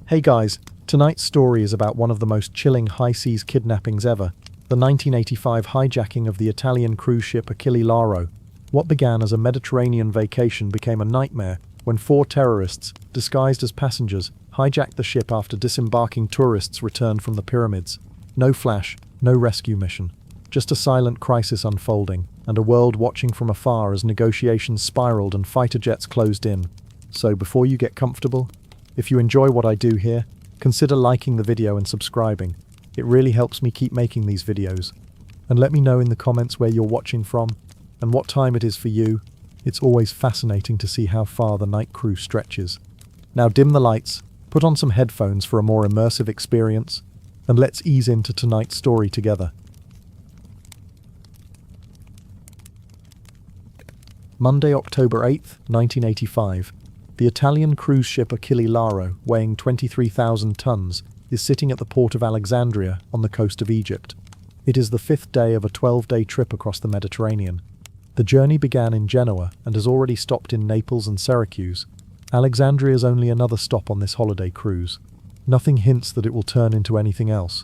Hey guys, tonight's story is about one of the most chilling high-seas kidnappings ever, the 1985 hijacking of the Italian cruise ship Achille Lauro. What began as a Mediterranean vacation became a nightmare when 4 terrorists, disguised as passengers, hijacked the ship after disembarking tourists returned from the pyramids. No flash, no rescue mission, just a silent crisis unfolding, and a world watching from afar as negotiations spiraled and fighter jets closed in. So before you get comfortable, if you enjoy what I do here, consider liking the video and subscribing. It really helps me keep making these videos. And let me know in the comments where you're watching from and what time it is for you. It's always fascinating to see how far the night cruise stretches. Now dim the lights, put on some headphones for a more immersive experience, and let's ease into tonight's story together. Monday, October 8th, 1985. The Italian cruise ship Achille Lauro, weighing 23,000 tons, is sitting at the port of Alexandria on the coast of Egypt. It is the 5th day of a 12-day trip across the Mediterranean. The journey began in Genoa and has already stopped in Naples and Syracuse. Alexandria is only another stop on this holiday cruise. Nothing hints that it will turn into anything else.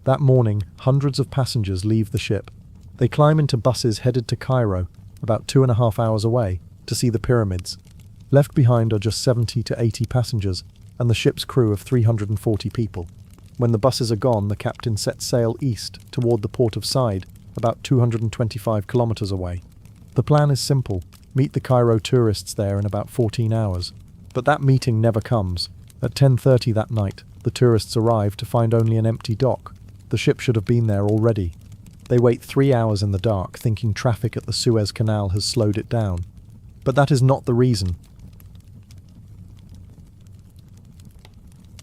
That morning, hundreds of passengers leave the ship. They climb into buses headed to Cairo, about 2.5 hours away, to see the pyramids. Left behind are just 70 to 80 passengers and the ship's crew of 340 people. When the buses are gone, the captain sets sail east toward the port of Said, about 225 kilometers away. The plan is simple: meet the Cairo tourists there in about 14 hours. But that meeting never comes. At 10:30 that night, the tourists arrive to find only an empty dock. The ship should have been there already. They wait 3 hours in the dark, thinking traffic at the Suez Canal has slowed it down. But that is not the reason.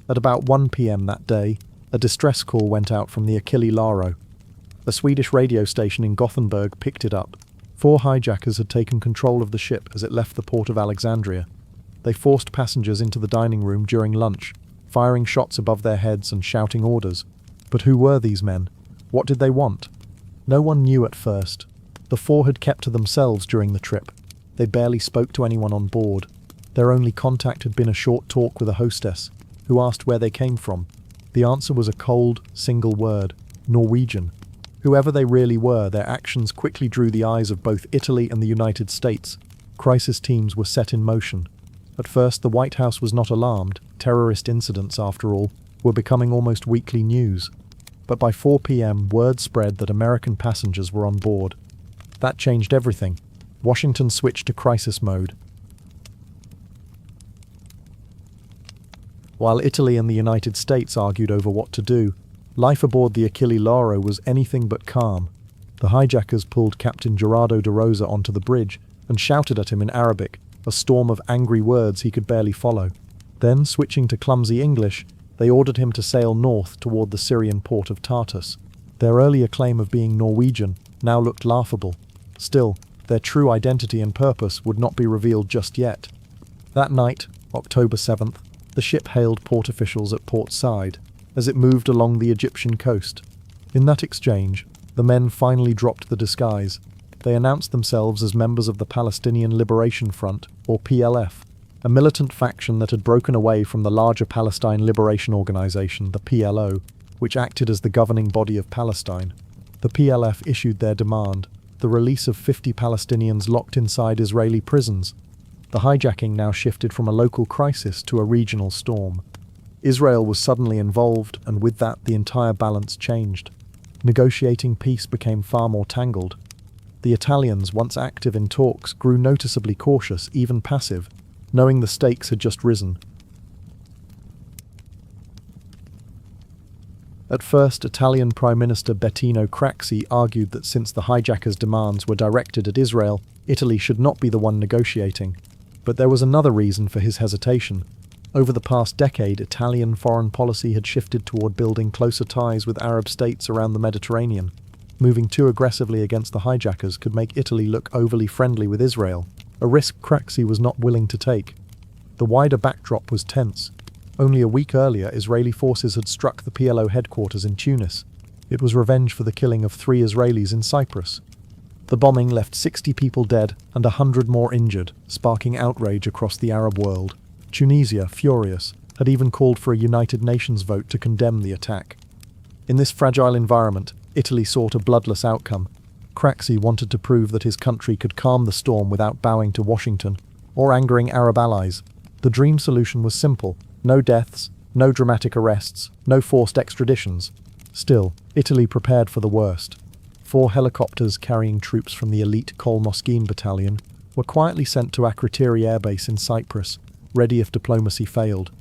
At about 1 p.m. that day, a distress call went out from the Achille Lauro. A Swedish radio station in Gothenburg picked it up. 4 hijackers had taken control of the ship as it left the port of Alexandria. They forced passengers into the dining room during lunch, firing shots above their heads and shouting orders. But who were these men? What did they want? No one knew at first. The 4 had kept to themselves during the trip. They barely spoke to anyone on board. Their only contact had been a short talk with a hostess, who asked where they came from. The answer was a cold, single word: Norwegian. Whoever they really were, their actions quickly drew the eyes of both Italy and the United States. Crisis teams were set in motion. At first, the White House was not alarmed. Terrorist incidents, after all, were becoming almost weekly news. But by 4 p.m., word spread that American passengers were on board. That changed everything. Washington switched to crisis mode. While Italy and the United States argued over what to do, life aboard the Achille Lauro was anything but calm. The hijackers pulled Captain Gerardo de Rosa onto the bridge and shouted at him in Arabic, a storm of angry words he could barely follow. Then, switching to clumsy English, they ordered him to sail north toward the Syrian port of Tartus. Their earlier claim of being Norwegian now looked laughable. Still, their true identity and purpose would not be revealed just yet. That night, October 7th, the ship hailed port officials at Port Said as it moved along the Egyptian coast. In that exchange, the men finally dropped the disguise. They announced themselves as members of the Palestinian Liberation Front, or PLF, a militant faction that had broken away from the larger Palestine Liberation Organization, the PLO, which acted as the governing body of Palestine. The PLF issued their demand: the release of 50 Palestinians locked inside Israeli prisons. The hijacking now shifted from a local crisis to a regional storm. Israel was suddenly involved, and with that the entire balance changed. Negotiating peace became far more tangled. The Italians, once active in talks, grew noticeably cautious, even passive, knowing the stakes had just risen. At first, Italian Prime Minister Bettino Craxi argued that since the hijackers' demands were directed at Israel, Italy should not be the one negotiating. But there was another reason for his hesitation. Over the past decade, Italian foreign policy had shifted toward building closer ties with Arab states around the Mediterranean. Moving too aggressively against the hijackers could make Italy look overly friendly with Israel, a risk Craxi was not willing to take. The wider backdrop was tense. Only a week earlier, Israeli forces had struck the PLO headquarters in Tunis. It was revenge for the killing of 3 Israelis in Cyprus. The bombing left 60 people dead and 100 more injured, sparking outrage across the Arab world. Tunisia, furious, had even called for a United Nations vote to condemn the attack. In this fragile environment, Italy sought a bloodless outcome. Craxi wanted to prove that his country could calm the storm without bowing to Washington or angering Arab allies. The dream solution was simple: no deaths, no dramatic arrests, no forced extraditions. Still, Italy prepared for the worst. 4 helicopters carrying troops from the elite Col Moschine battalion were quietly sent to Akrotiri Air Base in Cyprus, ready if diplomacy failed.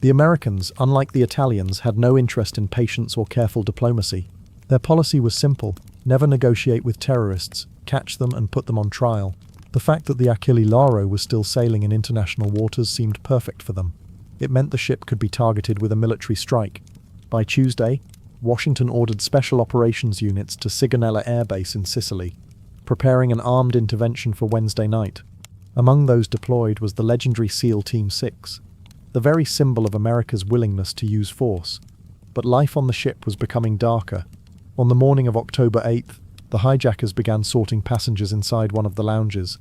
The Americans, unlike the Italians, had no interest in patience or careful diplomacy. Their policy was simple: never negotiate with terrorists, catch them and put them on trial. The fact that the Achille Lauro was still sailing in international waters seemed perfect for them. It meant the ship could be targeted with a military strike. By Tuesday, Washington ordered special operations units to Sigonella Air Base in Sicily, preparing an armed intervention for Wednesday night. Among those deployed was the legendary SEAL Team 6, the very symbol of America's willingness to use force. But life on the ship was becoming darker. On the morning of October 8th, the hijackers began sorting passengers inside one of the lounges.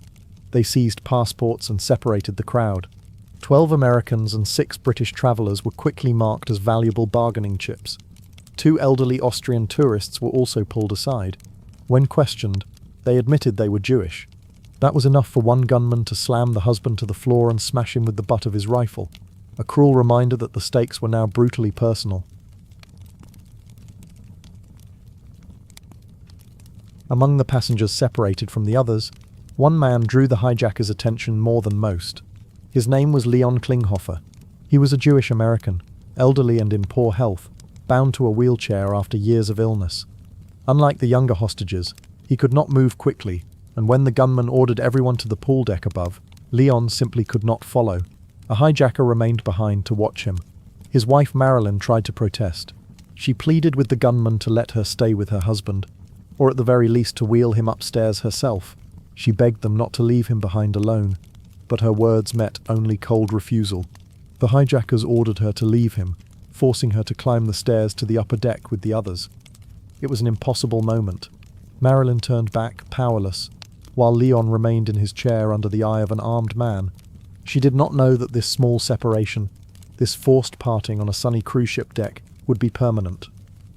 They seized passports and separated the crowd. 12 Americans and 6 British travellers were quickly marked as valuable bargaining chips. 2 elderly Austrian tourists were also pulled aside. When questioned, they admitted they were Jewish. That was enough for one gunman to slam the husband to the floor and smash him with the butt of his rifle. A cruel reminder that the stakes were now brutally personal. Among the passengers separated from the others, one man drew the hijackers' attention more than most. His name was Leon Klinghoffer. He was a Jewish American, elderly and in poor health, bound to a wheelchair after years of illness. Unlike the younger hostages, he could not move quickly, and when the gunman ordered everyone to the pool deck above, Leon simply could not follow. A hijacker remained behind to watch him. His wife Marilyn tried to protest. She pleaded with the gunman to let her stay with her husband, or at the very least to wheel him upstairs herself. She begged them not to leave him behind alone, but her words met only cold refusal. The hijackers ordered her to leave him, forcing her to climb the stairs to the upper deck with the others. It was an impossible moment. Marilyn turned back, powerless, while Leon remained in his chair under the eye of an armed man. She did not know that this small separation, this forced parting on a sunny cruise ship deck, would be permanent.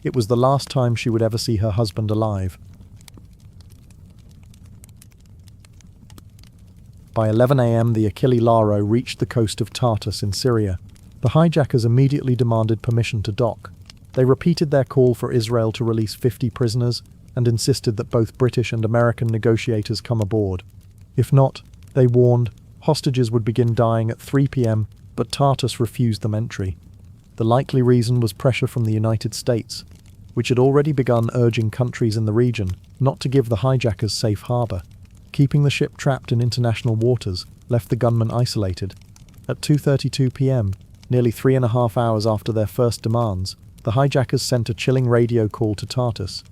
It was the last time she would ever see her husband alive. By 11 a.m. the Achille Lauro reached the coast of Tartus in Syria. The hijackers immediately demanded permission to dock. They repeated their call for Israel to release 50 prisoners and insisted that both British and American negotiators come aboard. If not, they warned, hostages would begin dying at 3 p.m., but Tartus refused them entry. The likely reason was pressure from the United States, which had already begun urging countries in the region not to give the hijackers safe harbor. Keeping the ship trapped in international waters left the gunmen isolated. At 2:32 p.m., nearly 3.5 hours after their first demands, the hijackers sent a chilling radio call to Tartus.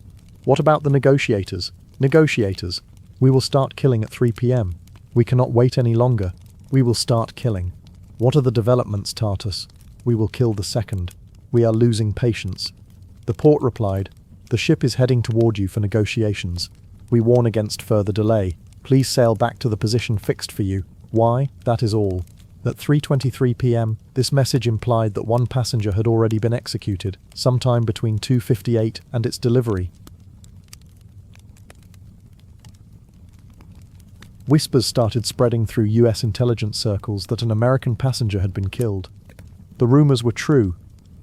"What about the negotiators? Negotiators! We will start killing at 3 p.m. We cannot wait any longer. We will start killing." "What are the developments, Tartus?" "We will kill the second. We are losing patience." The port replied, "The ship is heading toward you for negotiations. We warn against further delay. Please sail back to the position fixed for you. Why? That is all." At 3:23 p.m., this message implied that one passenger had already been executed, sometime between 2:58 and its delivery. Whispers started spreading through U.S. intelligence circles that an American passenger had been killed. The rumors were true.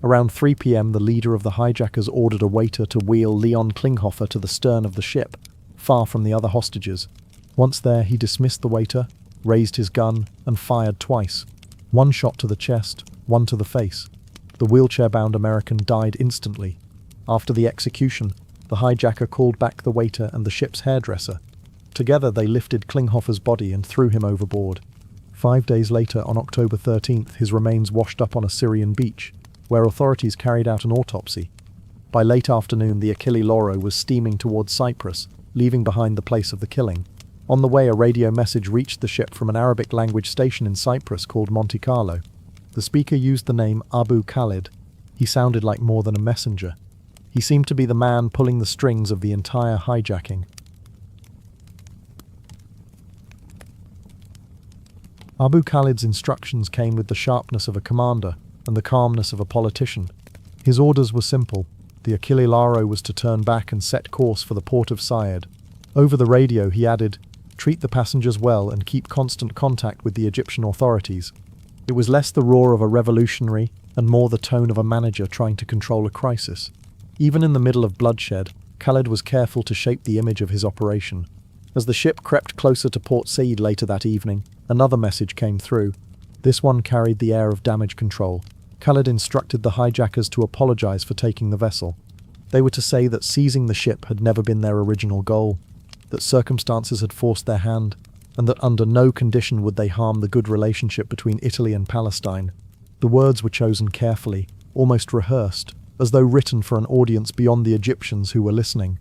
Around 3 p.m., the leader of the hijackers ordered a waiter to wheel Leon Klinghoffer to the stern of the ship, far from the other hostages. Once there, he dismissed the waiter, raised his gun, and fired twice. One shot to the chest, one to the face. The wheelchair-bound American died instantly. After the execution, the hijacker called back the waiter and the ship's hairdresser. Together they lifted Klinghoffer's body and threw him overboard. 5 days later, on October 13th, his remains washed up on a Syrian beach, where authorities carried out an autopsy. By late afternoon, the Achille Lauro was steaming towards Cyprus, leaving behind the place of the killing. On the way, a radio message reached the ship from an Arabic-language station in Cyprus called Monte Carlo. The speaker used the name Abu Khalid. He sounded like more than a messenger. He seemed to be the man pulling the strings of the entire hijacking. Abu Khalid's instructions came with the sharpness of a commander and the calmness of a politician. His orders were simple. The Achille Lauro was to turn back and set course for the port of Sayed. Over the radio he added, "Treat the passengers well and keep constant contact with the Egyptian authorities." It was less the roar of a revolutionary and more the tone of a manager trying to control a crisis. Even in the middle of bloodshed, Khalid was careful to shape the image of his operation. As the ship crept closer to Port Said later that evening, another message came through. This one carried the air of damage control. Khalid instructed the hijackers to apologize for taking the vessel. They were to say that seizing the ship had never been their original goal, that circumstances had forced their hand, and that under no condition would they harm the good relationship between Italy and Palestine. The words were chosen carefully, almost rehearsed, as though written for an audience beyond the Egyptians who were listening.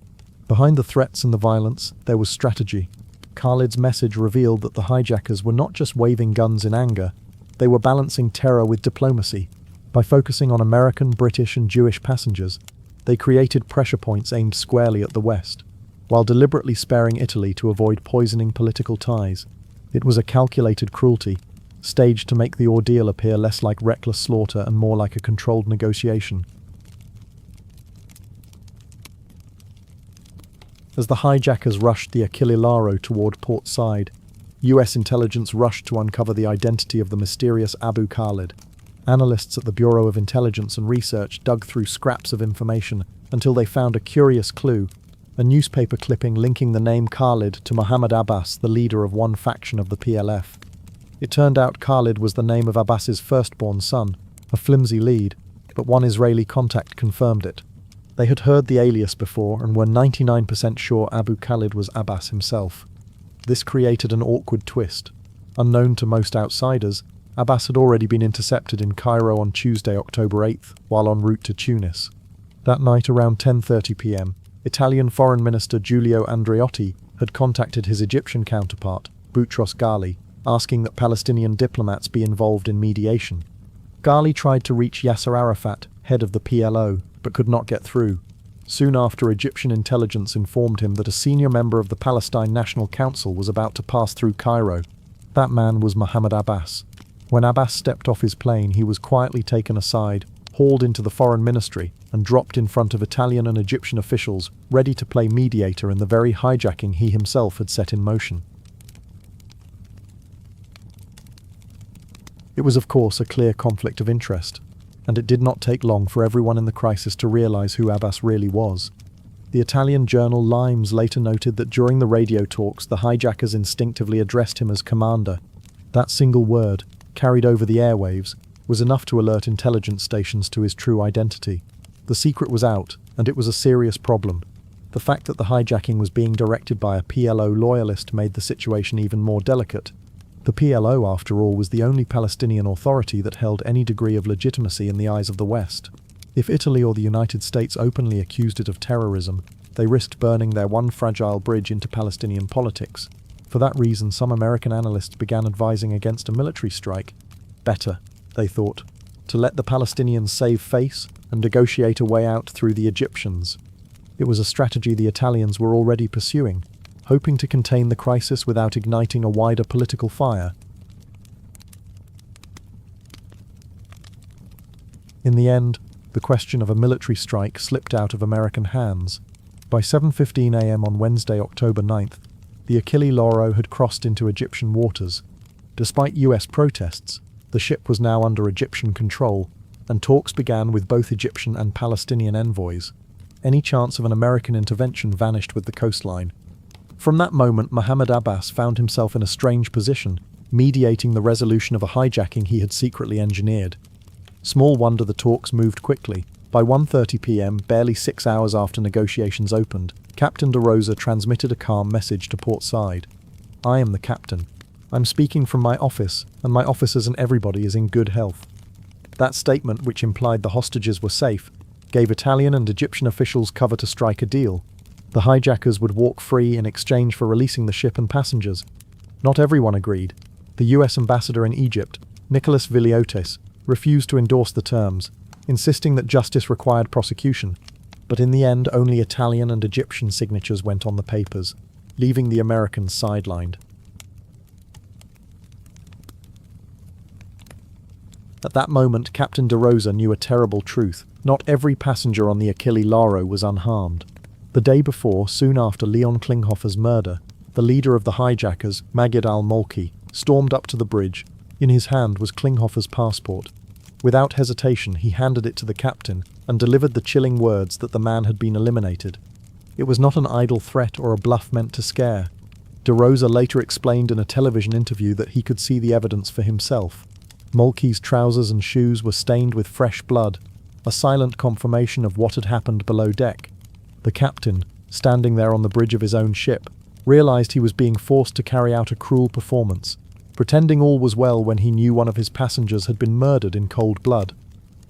Behind the threats and the violence, there was strategy. Khalid's message revealed that the hijackers were not just waving guns in anger, they were balancing terror with diplomacy. By focusing on American, British and Jewish passengers, they created pressure points aimed squarely at the West, while deliberately sparing Italy to avoid poisoning political ties. It was a calculated cruelty, staged to make the ordeal appear less like reckless slaughter and more like a controlled negotiation. As the hijackers rushed the Achille Lauro toward Port Said, US intelligence rushed to uncover the identity of the mysterious Abu Khalid. Analysts at the Bureau of Intelligence and Research dug through scraps of information until they found a curious clue, a newspaper clipping linking the name Khalid to Mohammed Abbas, the leader of one faction of the PLF. It turned out Khalid was the name of Abbas's firstborn son, a flimsy lead, but one Israeli contact confirmed it. They had heard the alias before and were 99% sure Abu Khalid was Abbas himself. This created an awkward twist. Unknown to most outsiders, Abbas had already been intercepted in Cairo on Tuesday, October 8th, while en route to Tunis. That night around 10:30 p.m., Italian Foreign Minister Giulio Andreotti had contacted his Egyptian counterpart, Boutros Ghali, asking that Palestinian diplomats be involved in mediation. Ghali tried to reach Yasser Arafat, head of the PLO, but could not get through. Soon after, Egyptian intelligence informed him that a senior member of the Palestine National Council was about to pass through Cairo. That man was Mohammed Abbas. When Abbas stepped off his plane, he was quietly taken aside, hauled into the foreign ministry, and dropped in front of Italian and Egyptian officials, ready to play mediator in the very hijacking he himself had set in motion. It was, of course, a clear conflict of interest, and it did not take long for everyone in the crisis to realize who Abbas really was. The Italian journal Limes later noted that during the radio talks, the hijackers instinctively addressed him as commander. That single word, carried over the airwaves, was enough to alert intelligence stations to his true identity. The secret was out, and it was a serious problem. The fact that the hijacking was being directed by a PLO loyalist made the situation even more delicate. The PLO, after all, was the only Palestinian authority that held any degree of legitimacy in the eyes of the West. If Italy or the United States openly accused it of terrorism, they risked burning their one fragile bridge into Palestinian politics. For that reason, some American analysts began advising against a military strike. Better, they thought, to let the Palestinians save face and negotiate a way out through the Egyptians. It was a strategy the Italians were already pursuing, hoping to contain the crisis without igniting a wider political fire. In the end, the question of a military strike slipped out of American hands. By 7:15 a.m. on Wednesday, October 9th, the Achille Lauro had crossed into Egyptian waters. Despite US protests, the ship was now under Egyptian control, and talks began with both Egyptian and Palestinian envoys. Any chance of an American intervention vanished with the coastline. From that moment, Mohammed Abbas found himself in a strange position, mediating the resolution of a hijacking he had secretly engineered. Small wonder the talks moved quickly. By 1:30 p.m., barely 6 hours after negotiations opened, Captain De Rosa transmitted a calm message to Port Said. "I am the captain. I'm speaking from my office, and my officers and everybody is in good health." That statement, which implied the hostages were safe, gave Italian and Egyptian officials cover to strike a deal. The hijackers would walk free in exchange for releasing the ship and passengers. Not everyone agreed. The US ambassador in Egypt, Nicholas Viliotes, refused to endorse the terms, insisting that justice required prosecution. But in the end, only Italian and Egyptian signatures went on the papers, leaving the Americans sidelined. At that moment, Captain De Rosa knew a terrible truth. Not every passenger on the Achille Lauro was unharmed. The day before, soon after Leon Klinghoffer's murder, the leader of the hijackers, Magid al-Mulki, stormed up to the bridge. In his hand was Klinghoffer's passport. Without hesitation, he handed it to the captain and delivered the chilling words that the man had been eliminated. It was not an idle threat or a bluff meant to scare. De Rosa later explained in a television interview that he could see the evidence for himself. Mulki's trousers and shoes were stained with fresh blood, a silent confirmation of what had happened below deck. The captain, standing there on the bridge of his own ship, realized he was being forced to carry out a cruel performance, pretending all was well when he knew one of his passengers had been murdered in cold blood.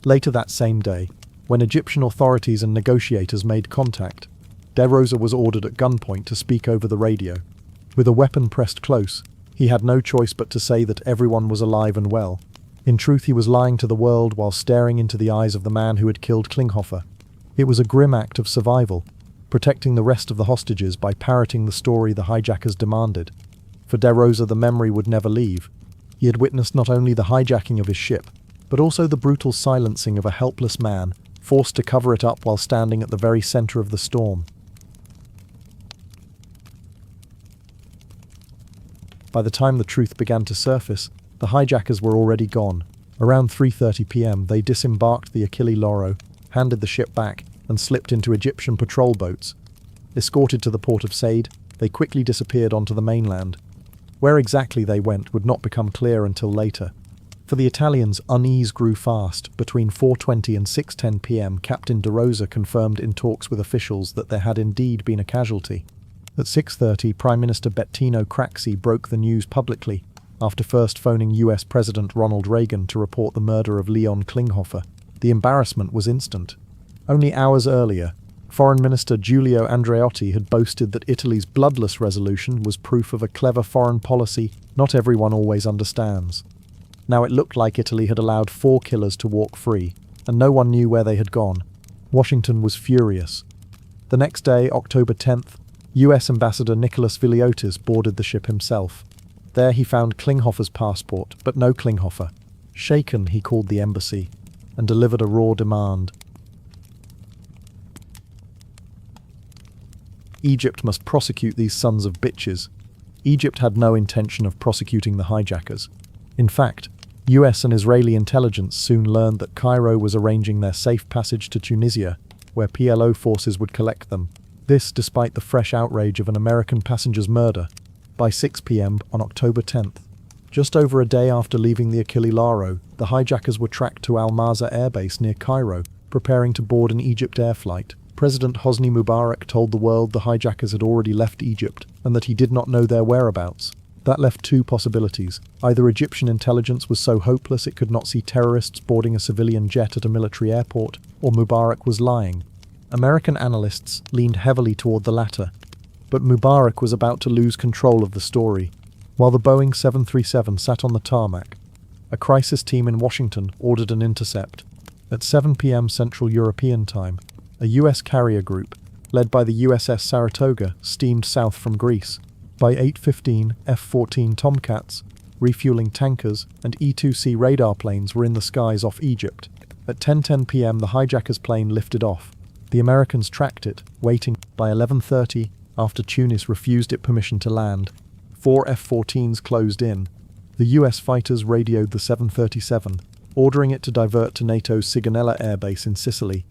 Later that same day, when Egyptian authorities and negotiators made contact, De Rosa was ordered at gunpoint to speak over the radio. With a weapon pressed close, he had no choice but to say that everyone was alive and well. In truth, he was lying to the world while staring into the eyes of the man who had killed Klinghoffer. It was a grim act of survival, protecting the rest of the hostages by parroting the story the hijackers demanded. For De Rosa, the memory would never leave. He had witnessed not only the hijacking of his ship, but also the brutal silencing of a helpless man, forced to cover it up while standing at the very center of the storm. By the time the truth began to surface, the hijackers were already gone. Around 3:30 p.m. they disembarked the Achille Lauro, handed the ship back, and slipped into Egyptian patrol boats. Escorted to the port of Said, they quickly disappeared onto the mainland. Where exactly they went would not become clear until later. For the Italians, unease grew fast. Between 4:20 and 6:10 p.m. Captain De Rosa confirmed in talks with officials that there had indeed been a casualty. At 6:30, Prime Minister Bettino Craxi broke the news publicly, after first phoning US President Ronald Reagan to report the murder of Leon Klinghoffer. The embarrassment was instant. Only hours earlier, Foreign Minister Giulio Andreotti had boasted that Italy's bloodless resolution was proof of a clever foreign policy not everyone always understands. Now it looked like Italy had allowed 4 killers to walk free, and no one knew where they had gone. Washington was furious. The next day, October 10th, US Ambassador Nicholas Viliotis boarded the ship himself. There he found Klinghoffer's passport, but no Klinghoffer. Shaken, he called the embassy, and delivered a raw demand. Egypt must prosecute these sons of bitches. Egypt had no intention of prosecuting the hijackers. In fact, US and Israeli intelligence soon learned that Cairo was arranging their safe passage to Tunisia, where PLO forces would collect them. This despite the fresh outrage of an American passenger's murder. By 6 p.m. on October 10th, just over a day after leaving the Achille Lauro, the hijackers were tracked to Al Marza Air Base near Cairo, preparing to board an Egypt air flight. President Hosni Mubarak told the world the hijackers had already left Egypt and that he did not know their whereabouts. That left two possibilities. Either Egyptian intelligence was so hopeless it could not see terrorists boarding a civilian jet at a military airport, or Mubarak was lying. American analysts leaned heavily toward the latter. But Mubarak was about to lose control of the story. While the Boeing 737 sat on the tarmac, a crisis team in Washington ordered an intercept. At 7 p.m. Central European Time, a U.S. carrier group, led by the USS Saratoga, steamed south from Greece. By 8:15, F-14 Tomcats, refueling tankers, and E-2C radar planes were in the skies off Egypt. At 10:10 p.m. the hijackers' plane lifted off. The Americans tracked it, waiting. By 11:30, after Tunis refused it permission to land, 4 F-14s closed in. The US fighters radioed the 737, ordering it to divert to NATO's Sigonella Air Base in Sicily.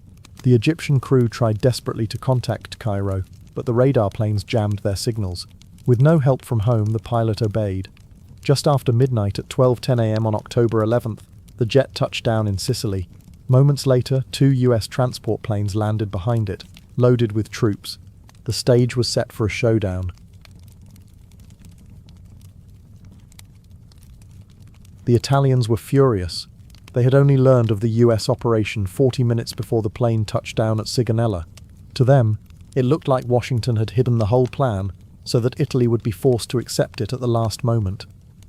The Egyptian crew tried desperately to contact Cairo, but the radar planes jammed their signals. With no help from home, the pilot obeyed. Just after midnight at 12:10 a.m. on October 11th, the jet touched down in Sicily. Moments later, 2 US transport planes landed behind it, loaded with troops. The stage was set for a showdown. The Italians were furious. They had only learned of the US operation 40 minutes before the plane touched down at Sigonella. To them, it looked like Washington had hidden the whole plan so that Italy would be forced to accept it at the last moment.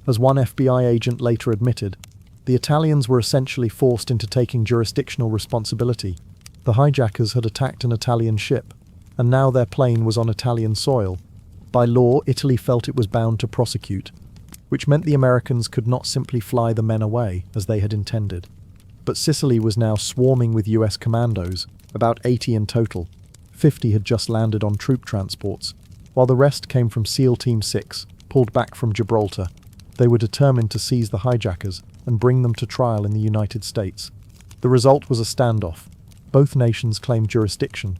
As one FBI agent later admitted, the Italians were essentially forced into taking jurisdictional responsibility. The hijackers had attacked an Italian ship, and now their plane was on Italian soil. By law, Italy felt it was bound to prosecute. which meant the Americans could not simply fly the men away as they had intended. But Sicily was now swarming with US commandos, about 80 in total. 50 had just landed on troop transports, while the rest came from SEAL Team 6, pulled back from Gibraltar. They were determined to seize the hijackers and bring them to trial in the United States. The result was a standoff. Both nations claimed jurisdiction.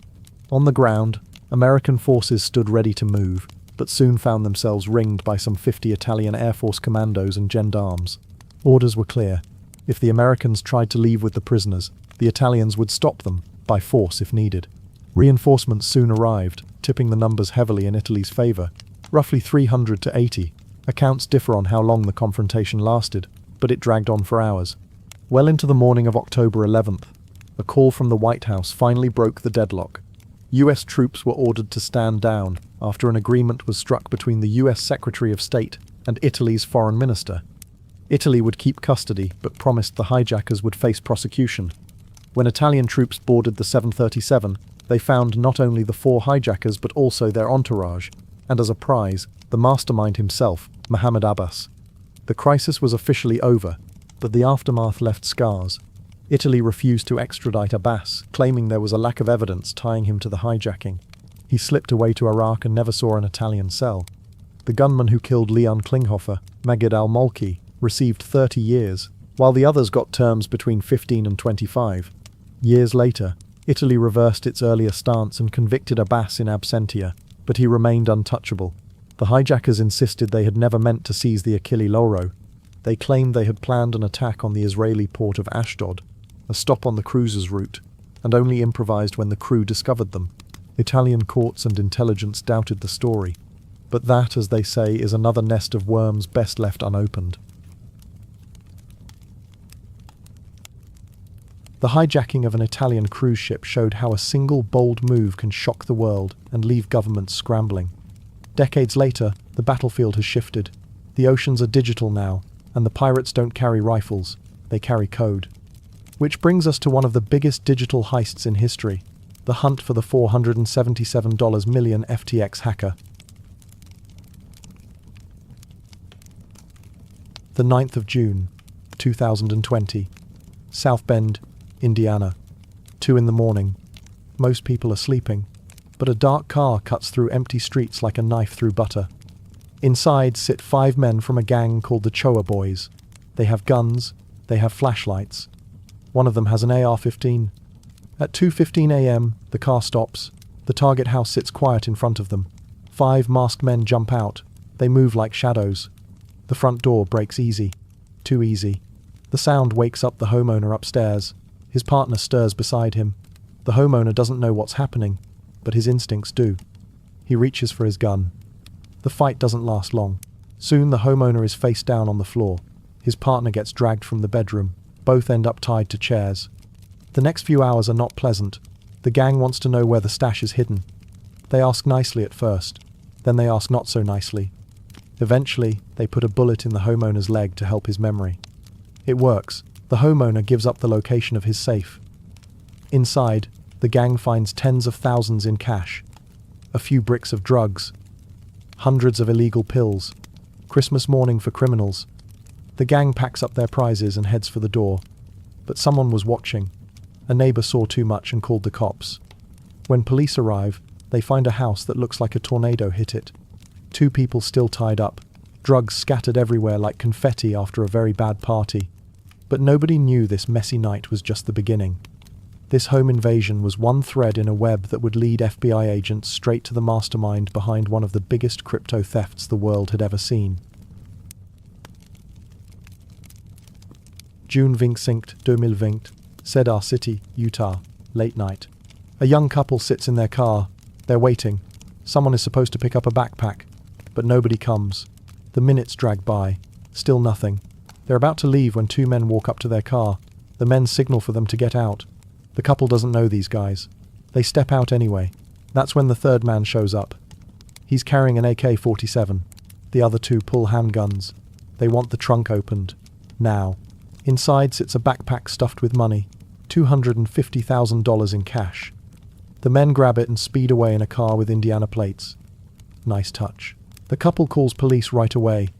On the ground, American forces stood ready to move, but soon found themselves ringed by some 50 Italian Air Force commandos and gendarmes. Orders were clear. If the Americans tried to leave with the prisoners, the Italians would stop them, by force if needed. Reinforcements soon arrived, tipping the numbers heavily in Italy's favour, roughly 300 to 80. Accounts differ on how long the confrontation lasted, but it dragged on for hours. Well into the morning of October 11th, a call from the White House finally broke the deadlock. US troops were ordered to stand down after an agreement was struck between the US Secretary of State and Italy's foreign minister. Italy would keep custody, but promised the hijackers would face prosecution. When Italian troops boarded the 737, they found not only the 4 hijackers but also their entourage, and as a prize, the mastermind himself, Mohammed Abbas. The crisis was officially over, but the aftermath left scars. Italy refused to extradite Abbas, claiming there was a lack of evidence tying him to the hijacking. He slipped away to Iraq and never saw an Italian cell. The gunman who killed Leon Klinghoffer, Magid al-Malki, received 30 years, while the others got terms between 15 and 25. Years later, Italy reversed its earlier stance and convicted Abbas in absentia, but he remained untouchable. The hijackers insisted they had never meant to seize the Achille Lauro. They claimed they had planned an attack on the Israeli port of Ashdod, a stop on the cruiser's route, and only improvised when the crew discovered them. Italian courts and intelligence doubted the story, but that, as they say, is another nest of worms best left unopened. The hijacking of an Italian cruise ship showed how a single bold move can shock the world and leave governments scrambling. Decades later, the battlefield has shifted. The oceans are digital now, and the pirates don't carry rifles, they carry code. Which brings us to one of the biggest digital heists in history, the hunt for the $477 million FTX hacker. The 9th of June, 2020, South Bend, Indiana. 2 in the morning. Most people are sleeping, but a dark car cuts through empty streets like a knife through butter. Inside sit 5 men from a gang called the Choa Boys. They have guns, they have flashlights. One of them has an AR-15. At 2:15 a.m., the car stops. The target house sits quiet in front of them. 5 masked men jump out. They move like shadows. The front door breaks easy. Too easy. The sound wakes up the homeowner upstairs. His partner stirs beside him. The homeowner doesn't know what's happening, but his instincts do. He reaches for his gun. The fight doesn't last long. Soon the homeowner is face down on the floor. His partner gets dragged from the bedroom. Both end up tied to chairs. The next few hours are not pleasant. The gang wants to know where the stash is hidden. They ask nicely at first. Then they ask not so nicely. Eventually, they put a bullet in the homeowner's leg to help his memory. It works. The homeowner gives up the location of his safe. Inside, the gang finds tens of thousands in cash, a few bricks of drugs, hundreds of illegal pills. Christmas morning for criminals. The gang packs up their prizes and heads for the door. But someone was watching. A neighbor saw too much and called the cops. When police arrive, they find a house that looks like a tornado hit it. 2 people still tied up, drugs scattered everywhere like confetti after a very bad party. But nobody knew this messy night was just the beginning. This home invasion was one thread in a web that would lead FBI agents straight to the mastermind behind one of the biggest crypto thefts the world had ever seen. June 25, 2020, Cedar City, Utah, late night. A young couple sits in their car. They're waiting. Someone is supposed to pick up a backpack, but nobody comes. The minutes drag by. Still nothing. They're about to leave when 2 men walk up to their car. The men signal for them to get out. The couple doesn't know these guys. They step out anyway. That's when the 3rd man shows up. He's carrying an AK-47. The other 2 pull handguns. They want the trunk opened. Now. Inside sits a backpack stuffed with money. $250,000 in cash. The men grab it and speed away in a car with Indiana plates. Nice touch. The couple calls police right away.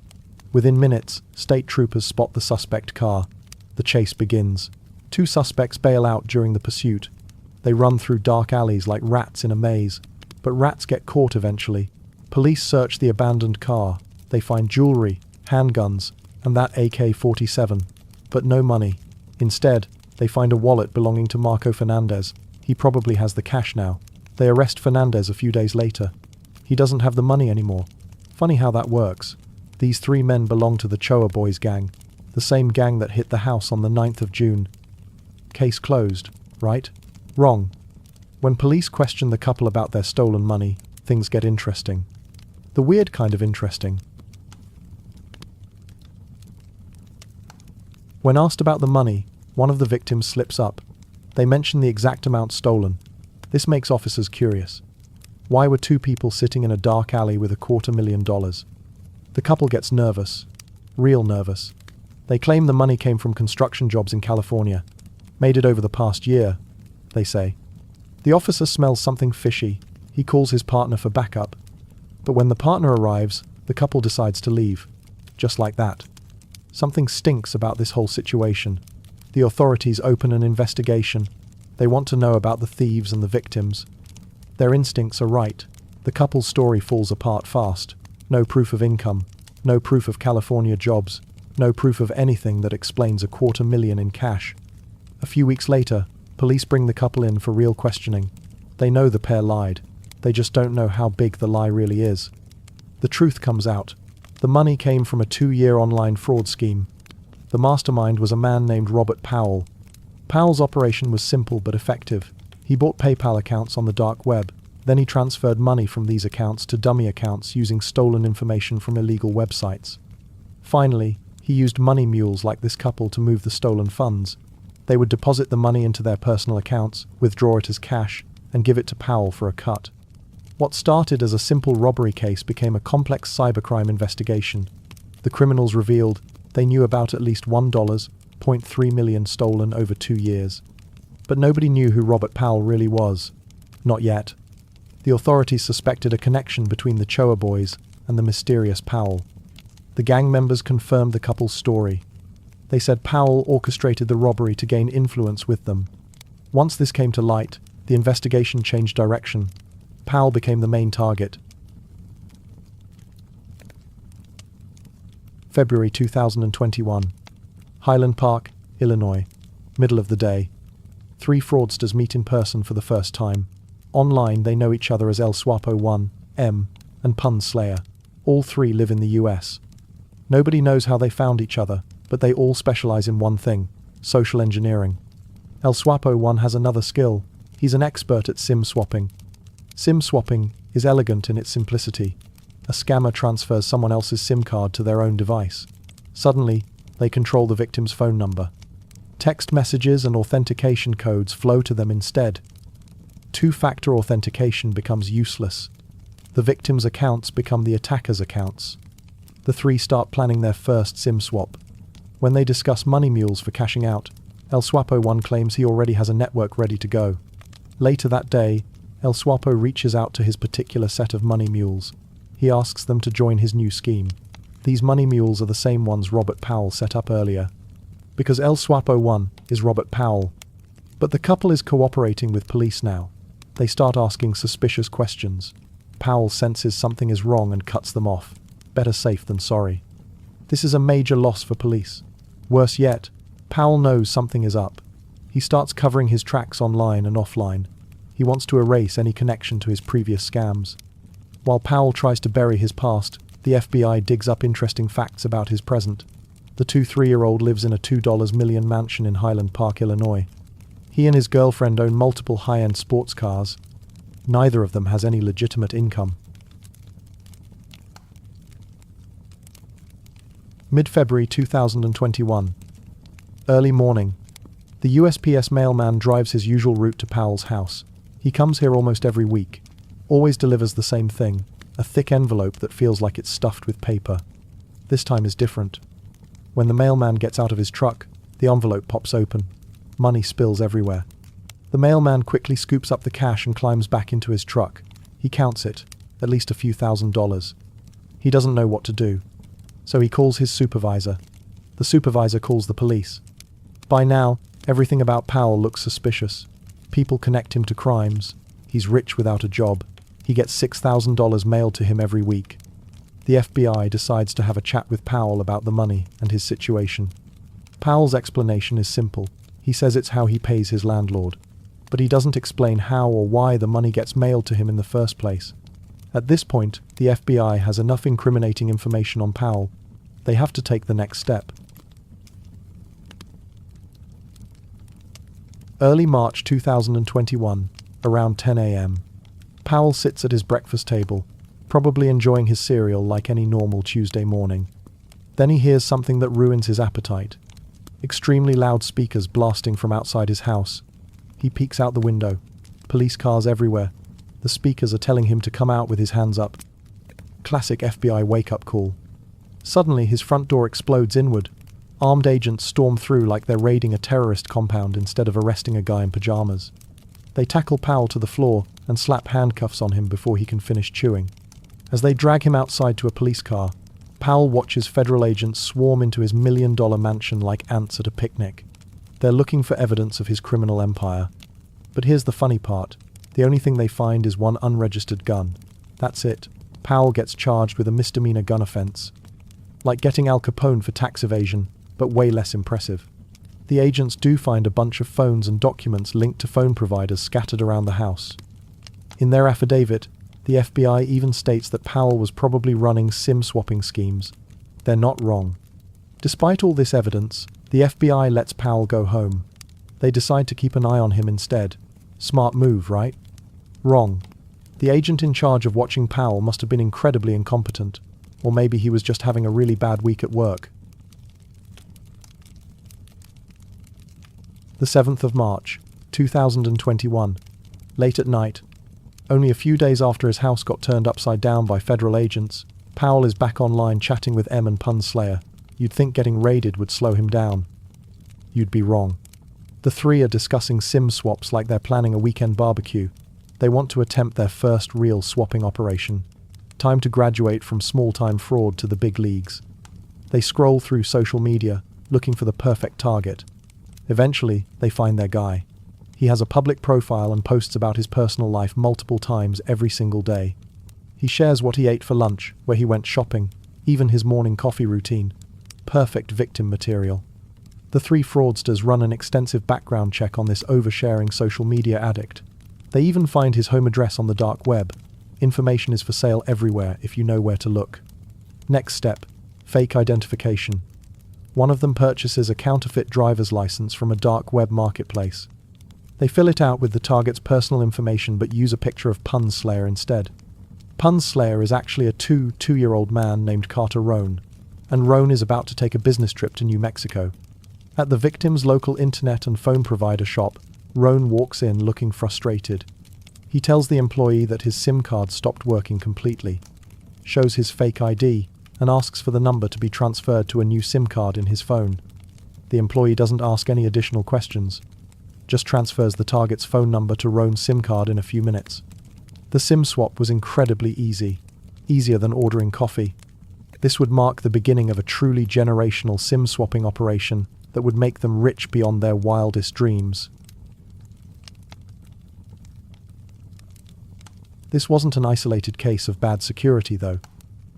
Within minutes, state troopers spot the suspect car. The chase begins. Two suspects bail out during the pursuit. They run through dark alleys like rats in a maze. But rats get caught eventually. Police search the abandoned car. They find jewelry, handguns, and that AK-47. But no money. Instead, they find a wallet belonging to Marco Fernandez. He probably has the cash now. They arrest Fernandez a few days later. He doesn't have the money anymore. Funny how that works. These three men belong to the Choa Boys gang, the same gang that hit the house on the 9th of June. Case closed, right? Wrong. When police question the couple about their stolen money, things get interesting. The weird kind of interesting. When asked about the money, one of the victims slips up. They mention the exact amount stolen. This makes officers curious. Why were two people sitting in a dark alley with $250,000? The couple gets nervous. Real nervous. They claim the money came from construction jobs in California. Made it over the past year, they say. The officer smells something fishy. He calls his partner for backup. But when the partner arrives, the couple decides to leave. Just like that. Something stinks about this whole situation. The authorities open an investigation. They want to know about the thieves and the victims. Their instincts are right. The couple's story falls apart fast. No proof of income. No proof of California jobs. No proof of anything that explains $250,000 in cash. A few weeks later, police bring the couple in for real questioning. They know the pair lied. They just don't know how big the lie really is. The truth comes out. The money came from a 2-year online fraud scheme. The mastermind was a man named Robert Powell. Powell's operation was simple but effective. He bought PayPal accounts on the dark web. Then he transferred money from these accounts to dummy accounts using stolen information from illegal websites. Finally, he used money mules like this couple to move the stolen funds. They would deposit the money into their personal accounts, withdraw it as cash, and give it to Powell for a cut. What started as a simple robbery case became a complex cybercrime investigation. The criminals revealed they knew about at least $1.3 million stolen over 2 years. But nobody knew who Robert Powell really was. Not yet. The authorities suspected a connection between the Choa Boys and the mysterious Powell. The gang members confirmed the couple's story. They said Powell orchestrated the robbery to gain influence with them. Once this came to light, the investigation changed direction. Powell became the main target. February 2021. Highland Park, Illinois. Middle of the day. 3 fraudsters meet in person for the first time. Online, they know each other as El Swapo 1, M, and Pun Slayer. All 3 live in the US. Nobody knows how they found each other, but they all specialize in one thing: social engineering. El Swapo 1 has another skill. He's an expert at SIM swapping. SIM swapping is elegant in its simplicity. A scammer transfers someone else's SIM card to their own device. Suddenly, they control the victim's phone number. Text messages and authentication codes flow to them instead. 2-factor authentication becomes useless. The victim's accounts become the attacker's accounts. The 3 start planning their first SIM swap. When they discuss money mules for cashing out, El Swapo 1 claims he already has a network ready to go. Later that day, El Swapo reaches out to his particular set of money mules. He asks them to join his new scheme. These money mules are the same ones Robert Powell set up earlier. Because El Swapo 1 is Robert Powell. But the couple is cooperating with police now. They start asking suspicious questions. Powell senses something is wrong and cuts them off. Better safe than sorry. This is a major loss for police. Worse yet, Powell knows something is up. He starts covering his tracks online and offline. He wants to erase any connection to his previous scams. While Powell tries to bury his past, the FBI digs up interesting facts about his present. The 3-year-old lives in a $2 million mansion in Highland Park, Illinois. He and his girlfriend own multiple high-end sports cars. Neither of them has any legitimate income. Mid-February 2021. Early morning. The USPS mailman drives his usual route to Powell's house. He comes here almost every week. Always delivers the same thing, a thick envelope that feels like it's stuffed with paper. This time is different. When the mailman gets out of his truck, the envelope pops open. Money spills everywhere. The mailman quickly scoops up the cash and climbs back into his truck. He counts it, at least a few $1,000s. He doesn't know what to do. So he calls his supervisor. The supervisor calls the police. By now, everything about Powell looks suspicious. People connect him to crimes. He's rich without a job. He gets $6,000 mailed to him every week. The FBI decides to have a chat with Powell about the money and his situation. Powell's explanation is simple. He says it's how he pays his landlord. But he doesn't explain how or why the money gets mailed to him in the first place. At this point, the FBI has enough incriminating information on Powell. They have to take the next step. Early March 2021, around 10 a.m. Powell sits at his breakfast table, probably enjoying his cereal like any normal Tuesday morning. Then he hears something that ruins his appetite. Extremely loud speakers blasting from outside his house. He peeks out the window. Police cars everywhere. The speakers are telling him to come out with his hands up. Classic FBI wake-up call. Suddenly, his front door explodes inward. Armed agents storm through like they're raiding a terrorist compound instead of arresting a guy in pajamas. They tackle Powell to the floor and slap handcuffs on him before he can finish chewing. As they drag him outside to a police car, Powell watches federal agents swarm into his million-dollar mansion like ants at a picnic. They're looking for evidence of his criminal empire. But here's the funny part. The only thing they find is one unregistered gun. That's it. Powell gets charged with a misdemeanor gun offense. Like getting Al Capone for tax evasion, but way less impressive. The agents do find a bunch of phones and documents linked to phone providers scattered around the house. In their affidavit, the FBI even states that Powell was probably running SIM-swapping schemes. They're not wrong. Despite all this evidence, the FBI lets Powell go home. They decide to keep an eye on him instead. Smart move, right? Wrong. The agent in charge of watching Powell must have been incredibly incompetent. Or maybe he was just having a really bad week at work. The 7th of March, 2021. Late at night. Only a few days after his house got turned upside down by federal agents, Powell is back online chatting with M and Pun Slayer. You'd think getting raided would slow him down. You'd be wrong. The three are discussing SIM swaps like they're planning a weekend barbecue. They want to attempt their first real swapping operation. Time to graduate from small-time fraud to the big leagues. They scroll through social media, looking for the perfect target. Eventually, they find their guy. He has a public profile and posts about his personal life multiple times every single day. He shares what he ate for lunch, where he went shopping, even his morning coffee routine. Perfect victim material. The three fraudsters run an extensive background check on this oversharing social media addict. They even find his home address on the dark web. Information is for sale everywhere if you know where to look. Next step, fake identification. One of them purchases a counterfeit driver's license from a dark web marketplace. They fill it out with the target's personal information but use a picture of Pun Slayer instead. Pun Slayer is actually a two-year-old man named Carter Rohn, and Rohn is about to take a business trip to New Mexico. At the victim's local internet and phone provider shop, Rohn walks in looking frustrated. He tells the employee that his SIM card stopped working completely, shows his fake ID, and asks for the number to be transferred to a new SIM card in his phone. The employee doesn't ask any additional questions, just transfers the target's phone number to Rohn's SIM card in a few minutes. The SIM swap was incredibly easy, easier than ordering coffee. This would mark the beginning of a truly generational SIM swapping operation that would make them rich beyond their wildest dreams. This wasn't an isolated case of bad security, though.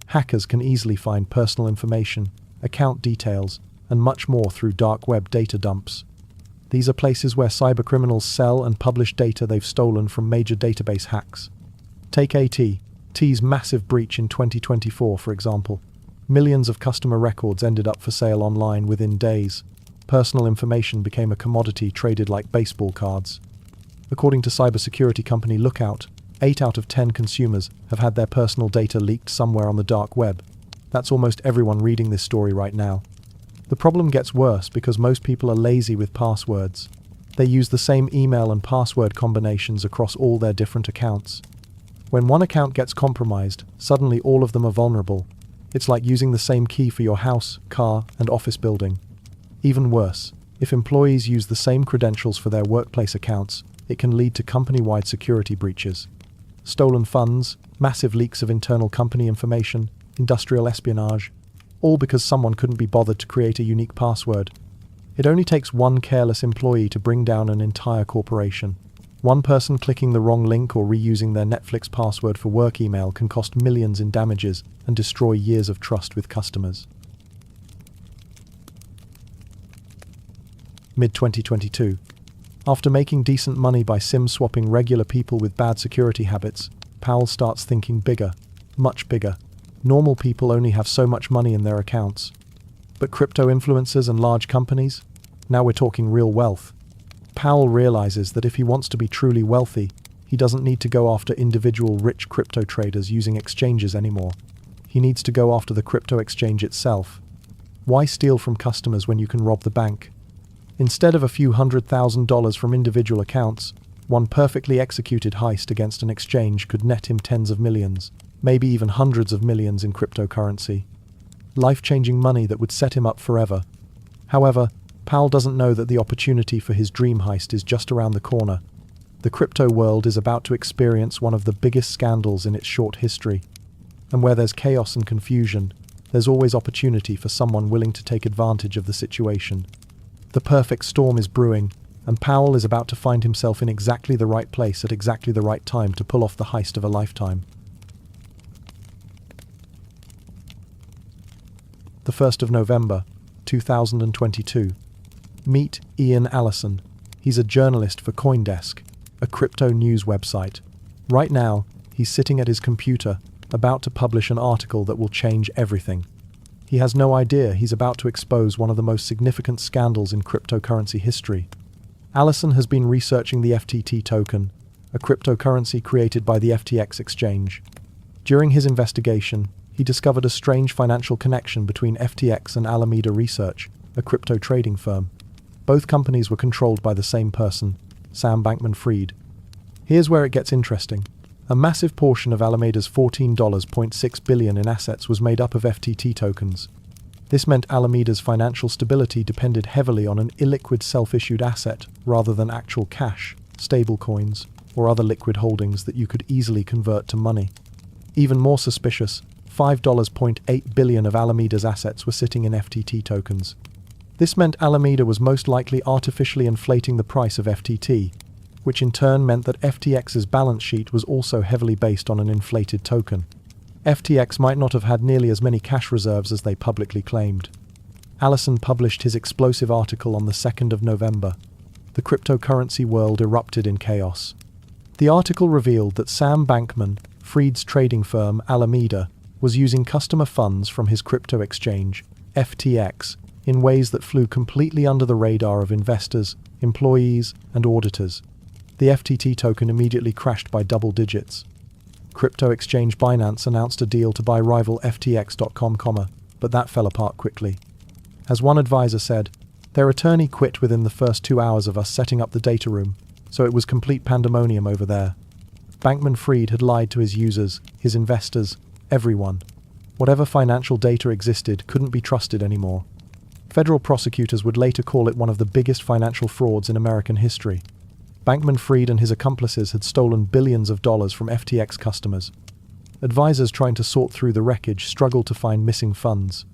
Hackers can easily find personal information, account details, and much more through dark web data dumps. These are places where cybercriminals sell and publish data they've stolen from major database hacks. Take AT&T's massive breach in 2024, for example. Millions of customer records ended up for sale online within days. Personal information became a commodity traded like baseball cards. According to cybersecurity company Lookout, 8 out of 10 consumers have had their personal data leaked somewhere on the dark web. That's almost everyone reading this story right now. The problem gets worse because most people are lazy with passwords. They use the same email and password combinations across all their different accounts. When one account gets compromised, suddenly all of them are vulnerable. It's like using the same key for your house, car, and office building. Even worse, if employees use the same credentials for their workplace accounts, it can lead to company-wide security breaches. Stolen funds, massive leaks of internal company information, industrial espionage. all because someone couldn't be bothered to create a unique password. It only takes one careless employee to bring down an entire corporation. One person clicking the wrong link or reusing their Netflix password for work email can cost millions in damages and destroy years of trust with customers. Mid-2022. After making decent money by SIM-swapping regular people with bad security habits, Powell starts thinking bigger, much bigger. Normal people only have so much money in their accounts. But crypto influencers and large companies? Now we're talking real wealth. Powell realizes that if he wants to be truly wealthy, he doesn't need to go after individual rich crypto traders using exchanges anymore. He needs to go after the crypto exchange itself. Why steal from customers when you can rob the bank? Instead of a few $100,000 from individual accounts, one perfectly executed heist against an exchange could net him tens of millions, maybe even hundreds of millions in cryptocurrency. Life-changing money that would set him up forever. However, Powell doesn't know that the opportunity for his dream heist is just around the corner. The crypto world is about to experience one of the biggest scandals in its short history. And where there's chaos and confusion, there's always opportunity for someone willing to take advantage of the situation. The perfect storm is brewing, and Powell is about to find himself in exactly the right place at exactly the right time to pull off the heist of a lifetime. The 1st of November, 2022. Meet Ian Allison. He's a journalist for CoinDesk, a crypto news website. Right now, he's sitting at his computer, about to publish an article that will change everything. He has no idea he's about to expose one of the most significant scandals in cryptocurrency history. Allison has been researching the FTT token, a cryptocurrency created by the FTX exchange. During his investigation, he discovered a strange financial connection between FTX and Alameda Research, a crypto trading firm. Both companies were controlled by the same person, Sam Bankman-Fried. Here's where it gets interesting. A massive portion of Alameda's $14.6 billion in assets was made up of FTT tokens. This meant Alameda's financial stability depended heavily on an illiquid self-issued asset rather than actual cash, stablecoins, or other liquid holdings that you could easily convert to money. Even more suspicious, $5.8 billion of Alameda's assets were sitting in FTT tokens. This meant Alameda was most likely artificially inflating the price of FTT, which in turn meant that FTX's balance sheet was also heavily based on an inflated token. FTX might not have had nearly as many cash reserves as they publicly claimed. Allison published his explosive article on the 2nd of November. The cryptocurrency world erupted in chaos. The article revealed that Sam Bankman-Fried's trading firm Alameda was using customer funds from his crypto exchange, FTX, in ways that flew completely under the radar of investors, employees, and auditors. The FTT token immediately crashed by double digits. Crypto exchange Binance announced a deal to buy rival FTX.com, but that fell apart quickly. As one advisor said, their attorney quit within the first 2 hours of us setting up the data room, so it was complete pandemonium over there. Bankman-Fried had lied to his users, his investors, everyone. Whatever financial data existed couldn't be trusted anymore. Federal prosecutors would later call it one of the biggest financial frauds in American history. Bankman-Fried and his accomplices had stolen billions of dollars from FTX customers. Advisors trying to sort through the wreckage struggled to find missing funds.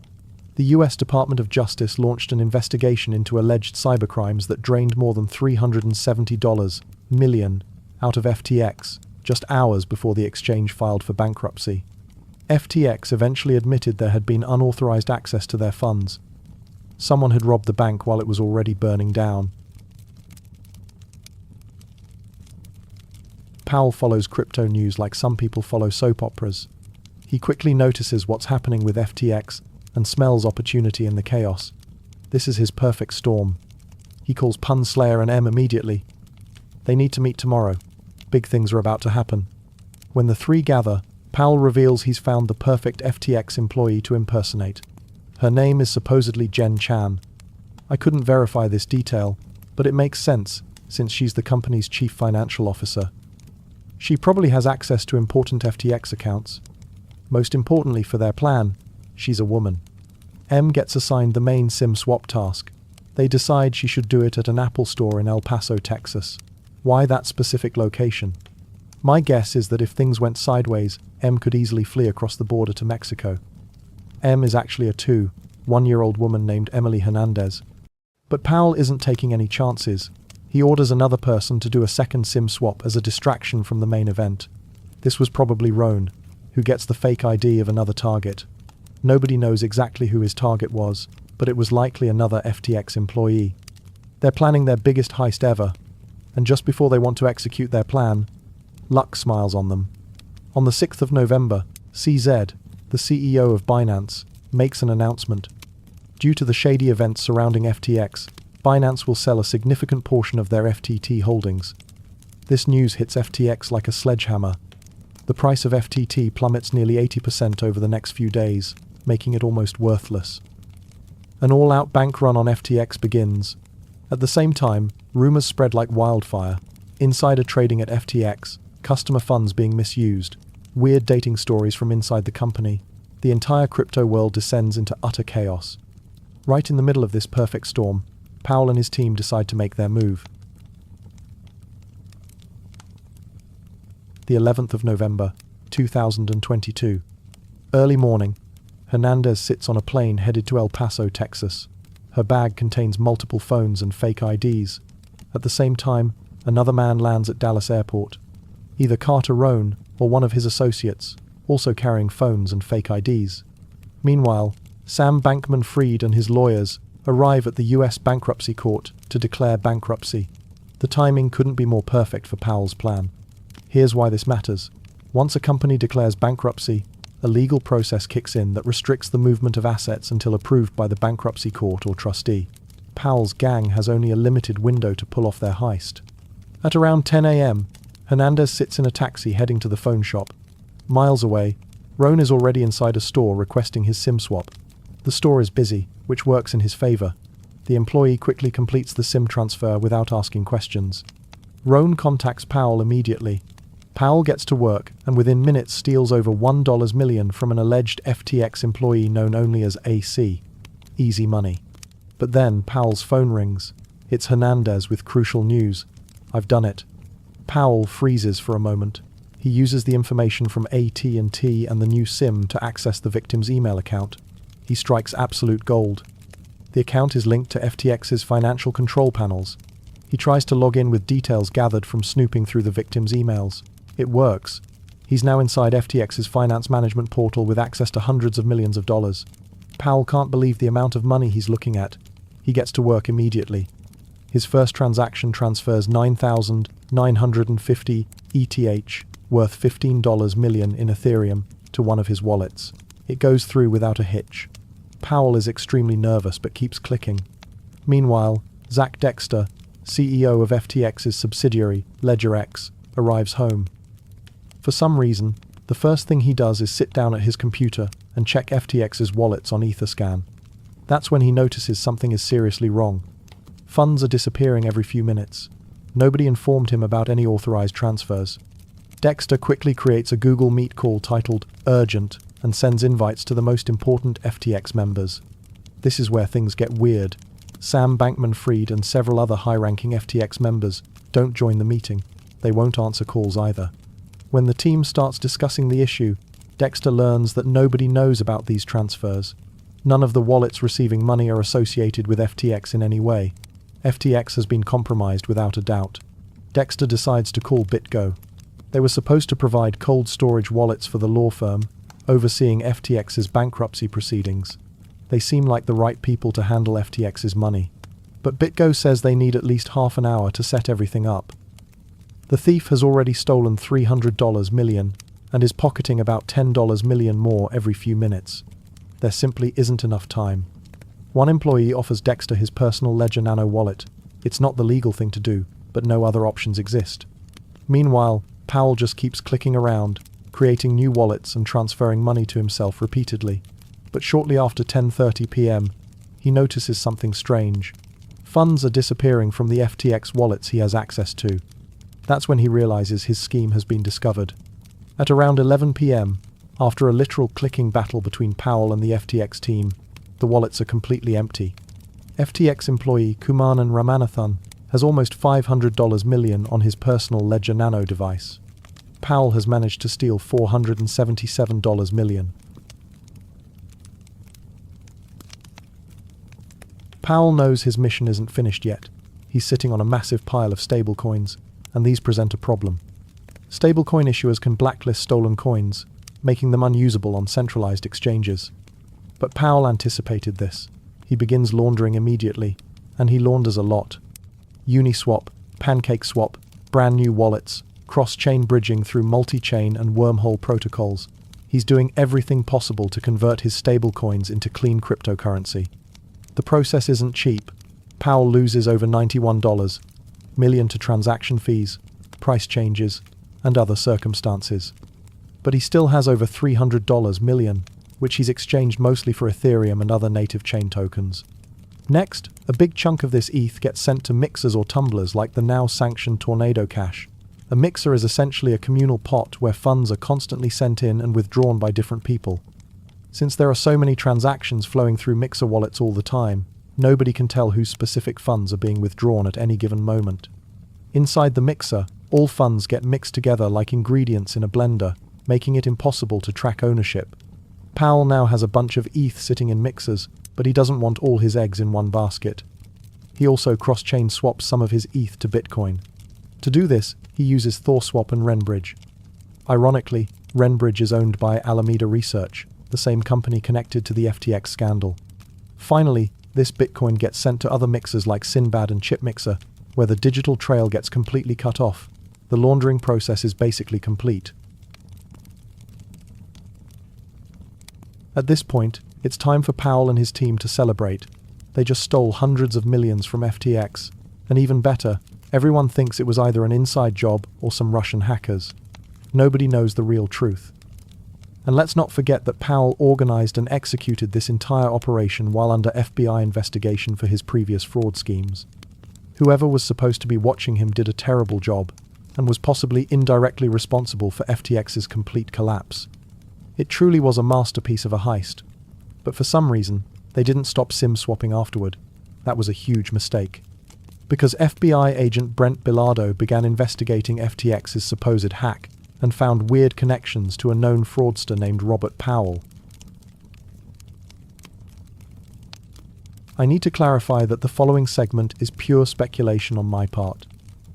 The U.S. Department of Justice launched an investigation into alleged cybercrimes that drained more than $370 million out of FTX, just hours before the exchange filed for bankruptcy. FTX eventually admitted there had been unauthorized access to their funds. Someone had robbed the bank while it was already burning down. Powell follows crypto news like some people follow soap operas. He quickly notices what's happening with FTX and smells opportunity in the chaos. This is his perfect storm. He calls Punslayer and M immediately. They need to meet tomorrow. Big things are about to happen. When the three gather, Powell reveals he's found the perfect FTX employee to impersonate. Her name is supposedly Jen Chan. I couldn't verify this detail, but it makes sense, since she's the company's chief financial officer. She probably has access to important FTX accounts. Most importantly for their plan, she's a woman. M gets assigned the main SIM swap task. They decide she should do it at an Apple store in El Paso, Texas. Why that specific location? My guess is that if things went sideways, M could easily flee across the border to Mexico. M is actually a 1-year-old woman named Emily Hernandez. But Powell isn't taking any chances. He orders another person to do a second SIM swap as a distraction from the main event. This was probably Roan, who gets the fake ID of another target. Nobody knows exactly who his target was, but it was likely another FTX employee. They're planning their biggest heist ever, and just before they want to execute their plan, luck smiles on them. On the 6th of November, CZ, the CEO of Binance, makes an announcement. Due to the shady events surrounding FTX, Binance will sell a significant portion of their FTT holdings. This news hits FTX like a sledgehammer. The price of FTT plummets nearly 80% over the next few days, making it almost worthless. An all-out bank run on FTX begins. At the same time, rumors spread like wildfire. Insider trading at FTX, customer funds being misused, weird dating stories from inside the company. The entire crypto world descends into utter chaos. Right in the middle of this perfect storm, Powell and his team decide to make their move. The 11th of November, 2022. Early morning, Hernandez sits on a plane headed to El Paso, Texas. Her bag contains multiple phones and fake IDs. At the same time, another man lands at Dallas Airport. Either Carter Roan or one of his associates, also carrying phones and fake IDs. Meanwhile, Sam Bankman-Fried and his lawyers arrive at the U.S. bankruptcy court to declare bankruptcy. The timing couldn't be more perfect for Powell's plan. Here's why this matters. Once a company declares bankruptcy, a legal process kicks in that restricts the movement of assets until approved by the bankruptcy court or trustee. Powell's gang has only a limited window to pull off their heist. At around 10 a.m., Hernandez sits in a taxi heading to the phone shop. Miles away, Roan is already inside a store requesting his SIM swap. The store is busy, which works in his favor. The employee quickly completes the SIM transfer without asking questions. Roan contacts Powell immediately. Powell gets to work and within minutes steals over $1 million from an alleged FTX employee known only as AC. Easy money. But then Powell's phone rings. It's Hernandez with crucial news. "I've done it." Powell freezes for a moment. He uses the information from AT&T and the new SIM to access the victim's email account. He strikes absolute gold. The account is linked to FTX's financial control panels. He tries to log in with details gathered from snooping through the victim's emails. It works. He's now inside FTX's finance management portal with access to hundreds of millions of dollars. Powell can't believe the amount of money he's looking at. He gets to work immediately. His first transaction transfers 9,950 ETH, worth $15 million in Ethereum, to one of his wallets. It goes through without a hitch. Powell is extremely nervous but keeps clicking. Meanwhile, Zach Dexter, CEO of FTX's subsidiary, LedgerX, arrives home. For some reason, the first thing he does is sit down at his computer and check FTX's wallets on Etherscan. That's when he notices something is seriously wrong. Funds are disappearing every few minutes. Nobody informed him about any authorized transfers. Dexter quickly creates a Google Meet call titled Urgent and sends invites to the most important FTX members. This is where things get weird. Sam Bankman-Fried and several other high-ranking FTX members don't join the meeting. They won't answer calls either. When the team starts discussing the issue, Dexter learns that nobody knows about these transfers. None of the wallets receiving money are associated with FTX in any way. FTX has been compromised without a doubt. Dexter decides to call BitGo. They were supposed to provide cold storage wallets for the law firm, overseeing FTX's bankruptcy proceedings. They seem like the right people to handle FTX's money. But BitGo says they need at least half an hour to set everything up. The thief has already stolen $300 million and is pocketing about $10 million more every few minutes. There simply isn't enough time. One employee offers Dexter his personal Ledger Nano wallet. It's not the legal thing to do, but no other options exist. Meanwhile, Powell just keeps clicking around, creating new wallets and transferring money to himself repeatedly. But shortly after 10:30 p.m., he notices something strange. Funds are disappearing from the FTX wallets he has access to. That's when he realizes his scheme has been discovered. At around 11 p.m., after a literal clicking battle between Powell and the FTX team, the wallets are completely empty. FTX employee Kumanan Ramanathan has almost $500 million on his personal Ledger Nano device. Powell has managed to steal $477 million. Powell knows his mission isn't finished yet. He's sitting on a massive pile of stablecoins, and these present a problem. Stablecoin issuers can blacklist stolen coins, making them unusable on centralized exchanges. But Powell anticipated this. He begins laundering immediately, and he launders a lot. Uniswap, PancakeSwap, brand new wallets, cross-chain bridging through multi-chain and wormhole protocols. He's doing everything possible to convert his stablecoins into clean cryptocurrency. The process isn't cheap. Powell loses over $91 million to transaction fees, price changes, and other circumstances. But he still has over $300 million, which he's exchanged mostly for Ethereum and other native chain tokens. Next, a big chunk of this ETH gets sent to mixers or tumblers like the now-sanctioned Tornado Cash. A mixer is essentially a communal pot where funds are constantly sent in and withdrawn by different people. Since there are so many transactions flowing through mixer wallets all the time, nobody can tell whose specific funds are being withdrawn at any given moment. Inside the mixer, all funds get mixed together like ingredients in a blender, making it impossible to track ownership. Powell now has a bunch of ETH sitting in mixers, but he doesn't want all his eggs in one basket. He also cross-chain swaps some of his ETH to Bitcoin. To do this, he uses ThorSwap and Renbridge. Ironically, Renbridge is owned by Alameda Research, the same company connected to the FTX scandal. Finally, this Bitcoin gets sent to other mixers like Sinbad and Chipmixer, where the digital trail gets completely cut off. The laundering process is basically complete. At this point, it's time for Powell and his team to celebrate. They just stole hundreds of millions from FTX, and even better, everyone thinks it was either an inside job or some Russian hackers. Nobody knows the real truth. And let's not forget that Powell organized and executed this entire operation while under FBI investigation for his previous fraud schemes. Whoever was supposed to be watching him did a terrible job, and was possibly indirectly responsible for FTX's complete collapse. It truly was a masterpiece of a heist. But for some reason, they didn't stop SIM swapping afterward. That was a huge mistake. Because FBI agent Brent Bilardo began investigating FTX's supposed hack, and found weird connections to a known fraudster named Robert Powell. I need to clarify that the following segment is pure speculation on my part.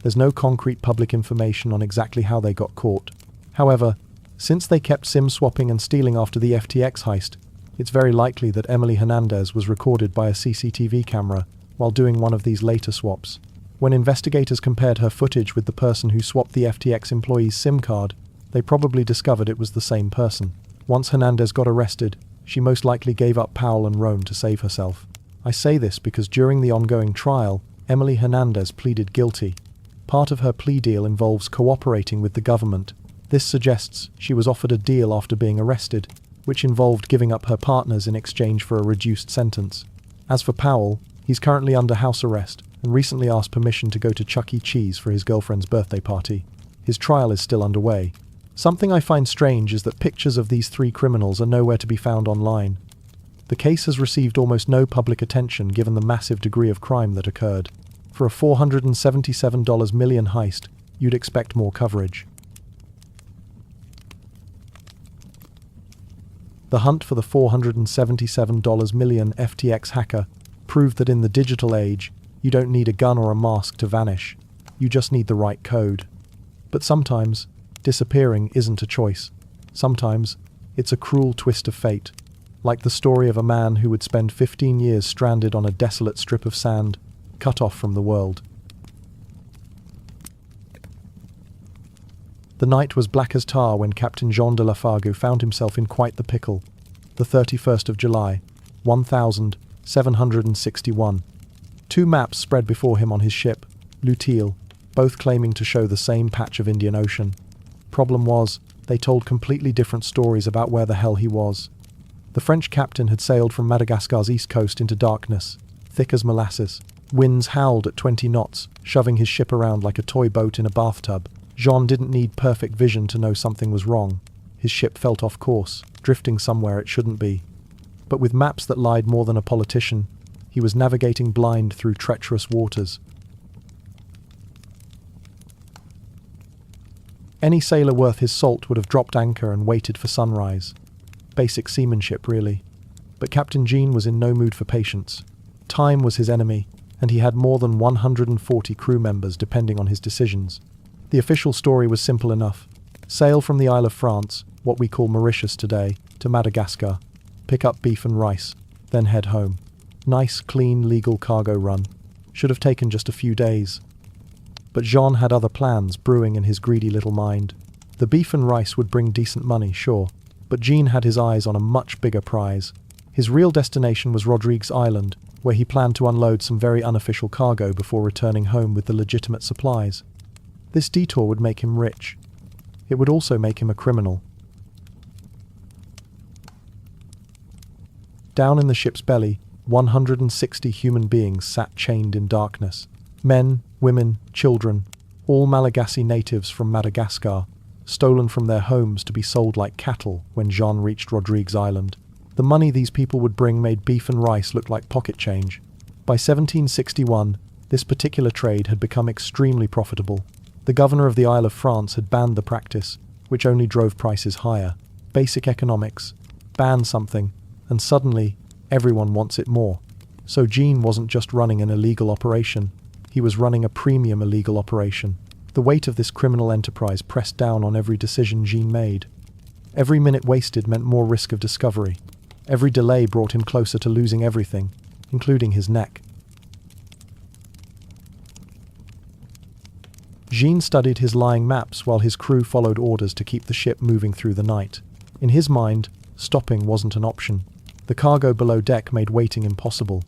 There's no concrete public information on exactly how they got caught. However, since they kept SIM swapping and stealing after the FTX heist, it's very likely that Emily Hernandez was recorded by a CCTV camera while doing one of these later swaps. When investigators compared her footage with the person who swapped the FTX employee's SIM card, they probably discovered it was the same person. Once Hernandez got arrested, she most likely gave up Powell and Rome to save herself. I say this because during the ongoing trial, Emily Hernandez pleaded guilty. Part of her plea deal involves cooperating with the government. This suggests she was offered a deal after being arrested, which involved giving up her partners in exchange for a reduced sentence. As for Powell, he's currently under house arrest and recently asked permission to go to Chuck E. Cheese for his girlfriend's birthday party. His trial is still underway. Something I find strange is that pictures of these three criminals are nowhere to be found online. The case has received almost no public attention given the massive degree of crime that occurred. For a $477 million heist, you'd expect more coverage. The hunt for the $477 million FTX hacker proved that in the digital age, you don't need a gun or a mask to vanish. You just need the right code. But sometimes, disappearing isn't a choice. Sometimes, it's a cruel twist of fate. Like the story of a man who would spend 15 years stranded on a desolate strip of sand, cut off from the world. The night was black as tar when Captain Jean de Lafargue found himself in quite the pickle. The 31st of July, 1761. 2 maps spread before him on his ship, Luteal, both claiming to show the same patch of Indian Ocean. Problem was, they told completely different stories about where the hell he was. The French captain had sailed from Madagascar's east coast into darkness, thick as molasses. Winds howled at 20 knots, shoving his ship around like a toy boat in a bathtub. Jean didn't need perfect vision to know something was wrong. His ship felt off course, drifting somewhere it shouldn't be. But with maps that lied more than a politician, he was navigating blind through treacherous waters. Any sailor worth his salt would have dropped anchor and waited for sunrise. Basic seamanship, really. But Captain Jean was in no mood for patience. Time was his enemy, and he had more than 140 crew members depending on his decisions. The official story was simple enough. Sail from the Isle of France, what we call Mauritius today, to Madagascar. Pick up beef and rice, then head home. Nice, clean, legal cargo run. Should have taken just a few days. But Jean had other plans brewing in his greedy little mind. The beef and rice would bring decent money, sure, but Jean had his eyes on a much bigger prize. His real destination was Rodrigues Island, where he planned to unload some very unofficial cargo before returning home with the legitimate supplies. This detour would make him rich. It would also make him a criminal. Down in the ship's belly, 160 human beings sat chained in darkness. Men, women, children, all Malagasy natives from Madagascar, stolen from their homes to be sold like cattle when Jean reached Rodrigues Island. The money these people would bring made beef and rice look like pocket change. By 1761, this particular trade had become extremely profitable. The governor of the Isle of France had banned the practice, which only drove prices higher. Basic economics. Ban something, and suddenly, everyone wants it more. So Jean wasn't just running an illegal operation, he was running a premium illegal operation. The weight of this criminal enterprise pressed down on every decision Jean made. Every minute wasted meant more risk of discovery. Every delay brought him closer to losing everything, including his neck. Jean studied his lying maps while his crew followed orders to keep the ship moving through the night. In his mind, stopping wasn't an option. The cargo below deck made waiting impossible.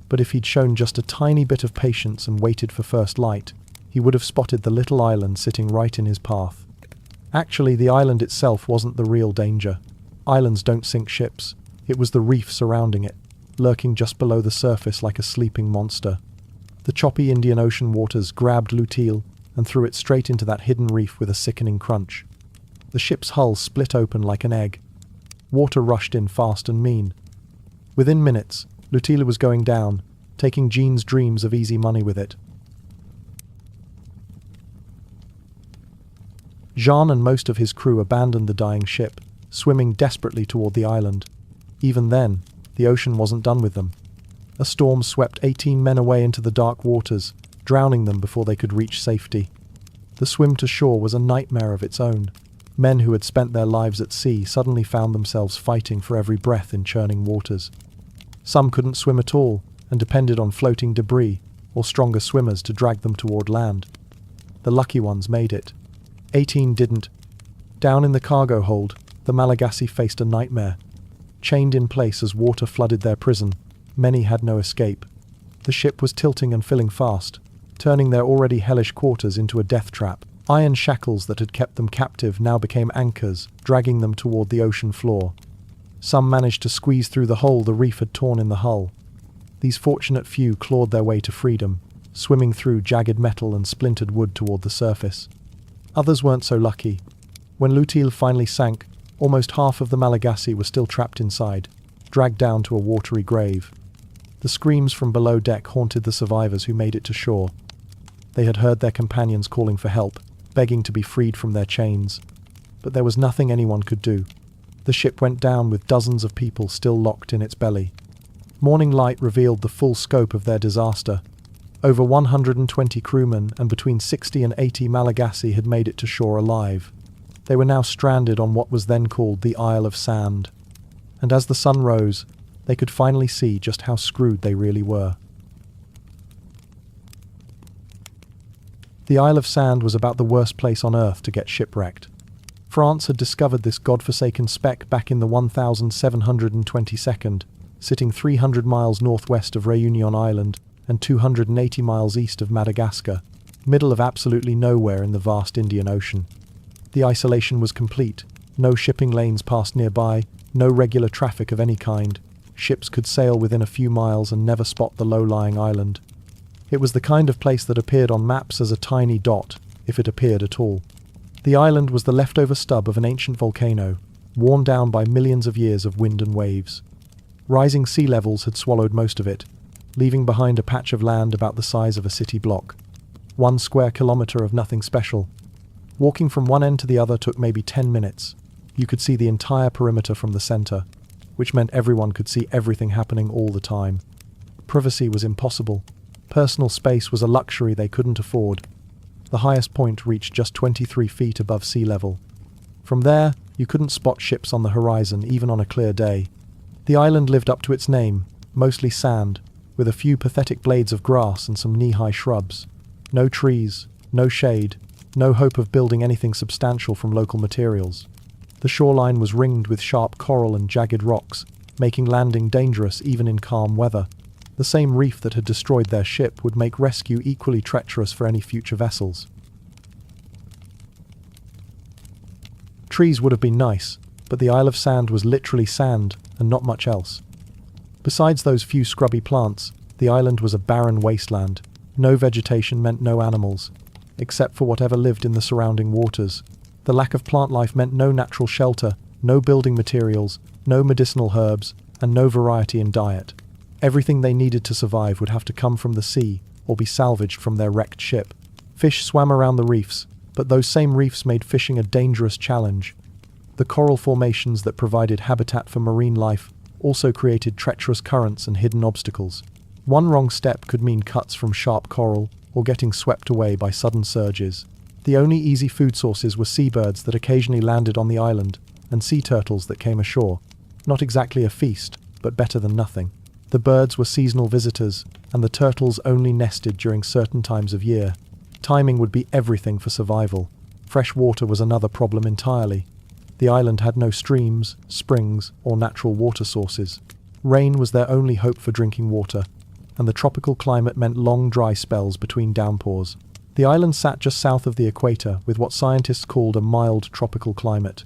But if he'd shown just a tiny bit of patience and waited for first light, he would have spotted the little island sitting right in his path. Actually, the island itself wasn't the real danger. Islands don't sink ships. It was the reef surrounding it, lurking just below the surface like a sleeping monster. The choppy Indian Ocean waters grabbed Lutil and threw it straight into that hidden reef with a sickening crunch. The ship's hull split open like an egg. Water rushed in fast and mean. Within minutes, Lutil was going down, taking Jean's dreams of easy money with it. Jean and most of his crew abandoned the dying ship, swimming desperately toward the island. Even then, the ocean wasn't done with them. A storm swept 18 men away into the dark waters, drowning them before they could reach safety. The swim to shore was a nightmare of its own. Men who had spent their lives at sea suddenly found themselves fighting for every breath in churning waters. Some couldn't swim at all and depended on floating debris or stronger swimmers to drag them toward land. The lucky ones made it. 18 didn't. Down in the cargo hold, the Malagasy faced a nightmare. Chained in place as water flooded their prison, many had no escape. The ship was tilting and filling fast, turning their already hellish quarters into a death trap. Iron shackles that had kept them captive now became anchors, dragging them toward the ocean floor. Some managed to squeeze through the hole the reef had torn in the hull. These fortunate few clawed their way to freedom, swimming through jagged metal and splintered wood toward the surface. Others weren't so lucky. When Lutil finally sank, almost half of the Malagasy were still trapped inside, dragged down to a watery grave. The screams from below deck haunted the survivors who made it to shore. They had heard their companions calling for help, begging to be freed from their chains. But there was nothing anyone could do. The ship went down with dozens of people still locked in its belly. Morning light revealed the full scope of their disaster. Over 120 crewmen and between 60 and 80 Malagasy had made it to shore alive. They were now stranded on what was then called the Isle of Sand. And as the sun rose, they could finally see just how screwed they really were. The Isle of Sand was about the worst place on Earth to get shipwrecked. France had discovered this godforsaken speck back in the 1722nd, sitting 300 miles northwest of Réunion Island and 280 miles east of Madagascar, middle of absolutely nowhere in the vast Indian Ocean. The isolation was complete. No shipping lanes passed nearby, no regular traffic of any kind. Ships could sail within a few miles and never spot the low-lying island. It was the kind of place that appeared on maps as a tiny dot, if it appeared at all. The island was the leftover stub of an ancient volcano, worn down by millions of years of wind and waves. Rising sea levels had swallowed most of it, leaving behind a patch of land about the size of a city block. 1 square kilometre of nothing special. Walking from one end to the other took maybe 10 minutes. You could see the entire perimeter from the centre, which meant everyone could see everything happening all the time. Privacy was impossible. Personal space was a luxury they couldn't afford. The highest point reached just 23 feet above sea level. From there, you couldn't spot ships on the horizon even on a clear day. The island lived up to its name, mostly sand, with a few pathetic blades of grass and some knee-high shrubs. No trees, no shade, no hope of building anything substantial from local materials. The shoreline was ringed with sharp coral and jagged rocks, making landing dangerous even in calm weather. The same reef that had destroyed their ship would make rescue equally treacherous for any future vessels. Trees would have been nice, but the Isle of Sand was literally sand and not much else. Besides those few scrubby plants, the island was a barren wasteland. No vegetation meant no animals, except for whatever lived in the surrounding waters. The lack of plant life meant no natural shelter, no building materials, no medicinal herbs, and no variety in diet. Everything they needed to survive would have to come from the sea or be salvaged from their wrecked ship. Fish swam around the reefs, but those same reefs made fishing a dangerous challenge. The coral formations that provided habitat for marine life also created treacherous currents and hidden obstacles. One wrong step could mean cuts from sharp coral or getting swept away by sudden surges. The only easy food sources were seabirds that occasionally landed on the island and sea turtles that came ashore. Not exactly a feast, but better than nothing. The birds were seasonal visitors, and the turtles only nested during certain times of year. Timing would be everything for survival. Fresh water was another problem entirely. The island had no streams, springs, or natural water sources. Rain was their only hope for drinking water, and the tropical climate meant long dry spells between downpours. The island sat just south of the equator with what scientists called a mild tropical climate.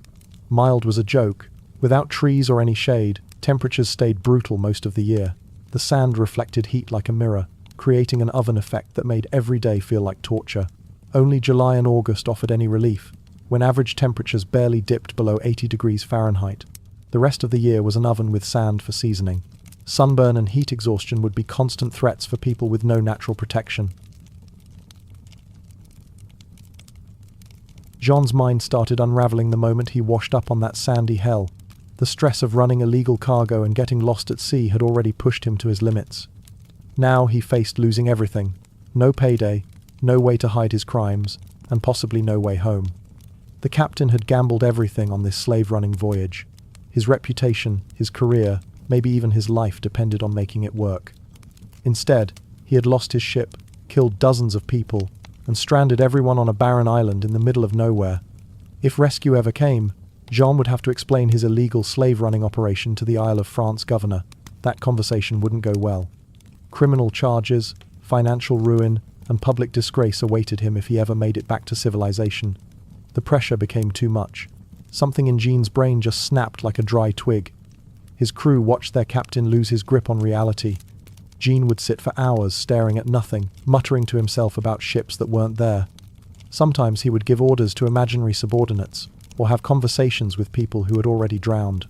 Mild was a joke. Without trees or any shade, temperatures stayed brutal most of the year. The sand reflected heat like a mirror, creating an oven effect that made every day feel like torture. Only July and August offered any relief, when average temperatures barely dipped below 80 degrees Fahrenheit. The rest of the year was an oven with sand for seasoning. Sunburn and heat exhaustion would be constant threats for people with no natural protection. Jean's mind started unraveling the moment he washed up on that sandy hell. The stress of running illegal cargo and getting lost at sea had already pushed him to his limits. Now he faced losing everything. No payday, no way to hide his crimes, and possibly no way home. The captain had gambled everything on this slave-running voyage. His reputation, his career, maybe even his life depended on making it work. Instead, he had lost his ship, killed dozens of people, and stranded everyone on a barren island in the middle of nowhere. If rescue ever came, Jean would have to explain his illegal slave-running operation to the Isle of France governor. That conversation wouldn't go well. Criminal charges, financial ruin, and public disgrace awaited him if he ever made it back to civilization. The pressure became too much. Something in Jean's brain just snapped like a dry twig. His crew watched their captain lose his grip on reality. Jean would sit for hours staring at nothing, muttering to himself about ships that weren't there. Sometimes he would give orders to imaginary subordinates, or have conversations with people who had already drowned.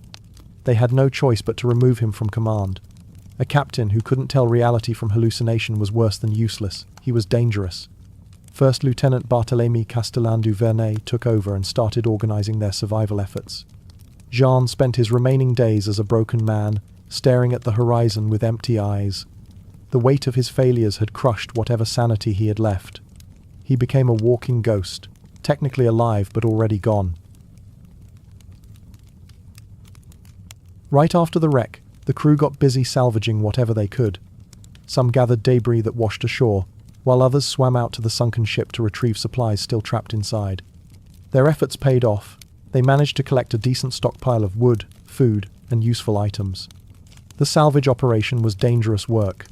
They had no choice but to remove him from command. A captain who couldn't tell reality from hallucination was worse than useless. He was dangerous. First Lieutenant Barthélemy Castellan du Vernet took over and started organizing their survival efforts. Jean spent his remaining days as a broken man, staring at the horizon with empty eyes. The weight of his failures had crushed whatever sanity he had left. He became a walking ghost, technically alive but already gone. Right after the wreck, the crew got busy salvaging whatever they could. Some gathered debris that washed ashore, while others swam out to the sunken ship to retrieve supplies still trapped inside. Their efforts paid off. They managed to collect a decent stockpile of wood, food, and useful items. The salvage operation was dangerous work.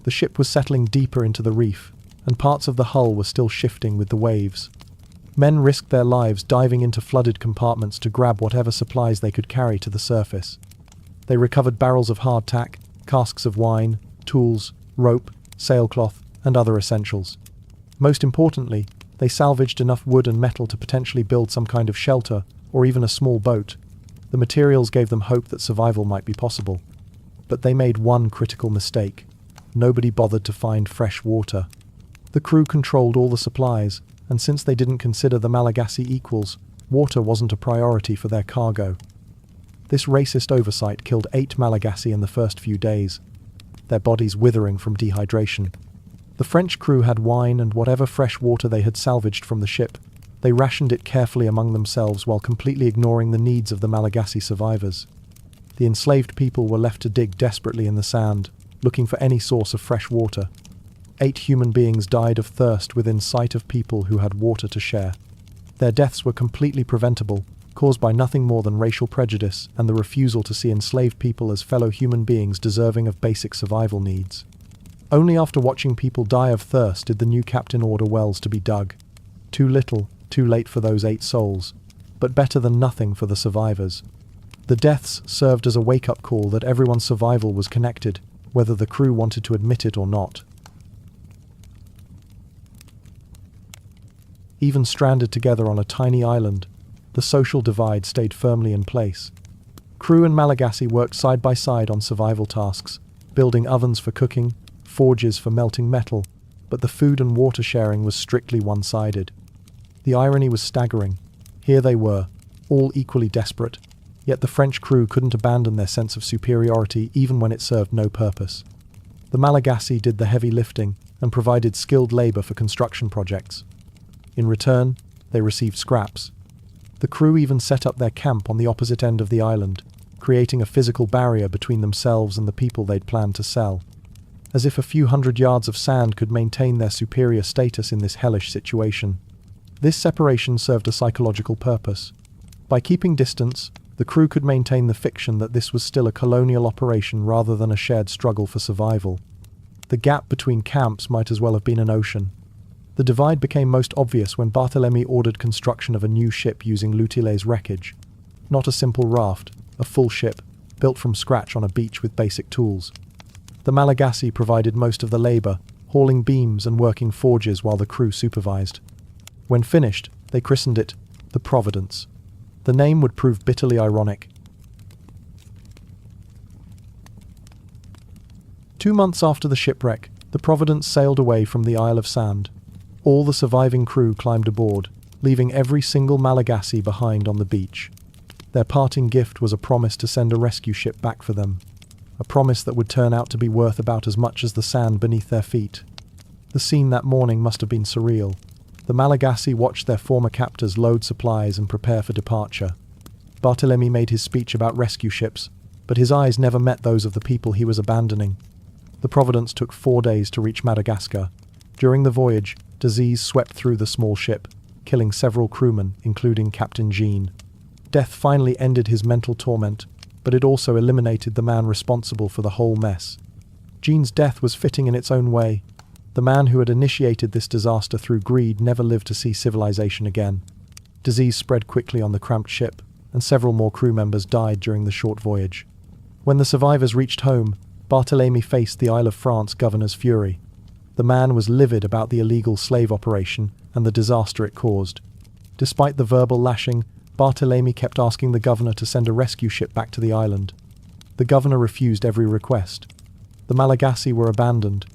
The ship was settling deeper into the reef, and parts of the hull were still shifting with the waves. Men risked their lives diving into flooded compartments to grab whatever supplies they could carry to the surface. They recovered barrels of hardtack, casks of wine, tools, rope, sailcloth, and other essentials. Most importantly, they salvaged enough wood and metal to potentially build some kind of shelter, or even a small boat. The materials gave them hope that survival might be possible. But they made one critical mistake. Nobody bothered to find fresh water. The crew controlled all the supplies, and since they didn't consider the Malagasy equals, water wasn't a priority for their cargo. This racist oversight killed 8 Malagasy in the first few days. their bodies withering from dehydration. The French crew had wine and whatever fresh water they had salvaged from the ship. They rationed it carefully among themselves while completely ignoring the needs of the Malagasy survivors. The enslaved people were left to dig desperately in the sand, looking for any source of fresh water. 8 human beings died of thirst within sight of people who had water to share. Their deaths were completely preventable, caused by nothing more than racial prejudice and the refusal to see enslaved people as fellow human beings deserving of basic survival needs. Only after watching people die of thirst did the new captain order wells to be dug. Too little, too late for those 8 souls, but better than nothing for the survivors. The deaths served as a wake-up call that everyone's survival was connected, whether the crew wanted to admit it or not. Even stranded together on a tiny island, the social divide stayed firmly in place. Crew and Malagasy worked side by side on survival tasks, building ovens for cooking, forges for melting metal, but the food and water sharing was strictly one-sided. The irony was staggering. Here they were, all equally desperate, yet the French crew couldn't abandon their sense of superiority even when it served no purpose. The Malagasy did the heavy lifting and provided skilled labor for construction projects. In return, they received scraps. The crew even set up their camp on the opposite end of the island, creating a physical barrier between themselves and the people they'd planned to sell. As if a few hundred yards of sand could maintain their superior status in this hellish situation. This separation served a psychological purpose. By keeping distance, the crew could maintain the fiction that this was still a colonial operation rather than a shared struggle for survival. The gap between camps might as well have been an ocean. The divide became most obvious when Barthélemy ordered construction of a new ship using Lutilé's wreckage. Not a simple raft, a full ship, built from scratch on a beach with basic tools. The Malagasy provided most of the labor, hauling beams and working forges while the crew supervised. When finished, they christened it the Providence. The name would prove bitterly ironic. 2 months after the shipwreck, the Providence sailed away from the Isle of Sand. All the surviving crew climbed aboard, leaving every single Malagasy behind on the beach. Their parting gift was a promise to send a rescue ship back for them. A promise that would turn out to be worth about as much as the sand beneath their feet. The scene that morning must have been surreal. The Malagasy watched their former captors load supplies and prepare for departure. Barthélemy made his speech about rescue ships, but his eyes never met those of the people he was abandoning. The Providence took 4 days to reach Madagascar. During the voyage, disease swept through the small ship, killing several crewmen, including Captain Jean. Death finally ended his mental torment, but it also eliminated the man responsible for the whole mess. Jean's death was fitting in its own way. The man who had initiated this disaster through greed never lived to see civilization again. Disease spread quickly on the cramped ship, and several more crew members died during the short voyage. When the survivors reached home, Barthélemy faced the Isle of France governor's fury. The man was livid about the illegal slave operation and the disaster it caused. Despite the verbal lashing, Barthélemy kept asking the governor to send a rescue ship back to the island. The governor refused every request. The Malagasy were abandoned.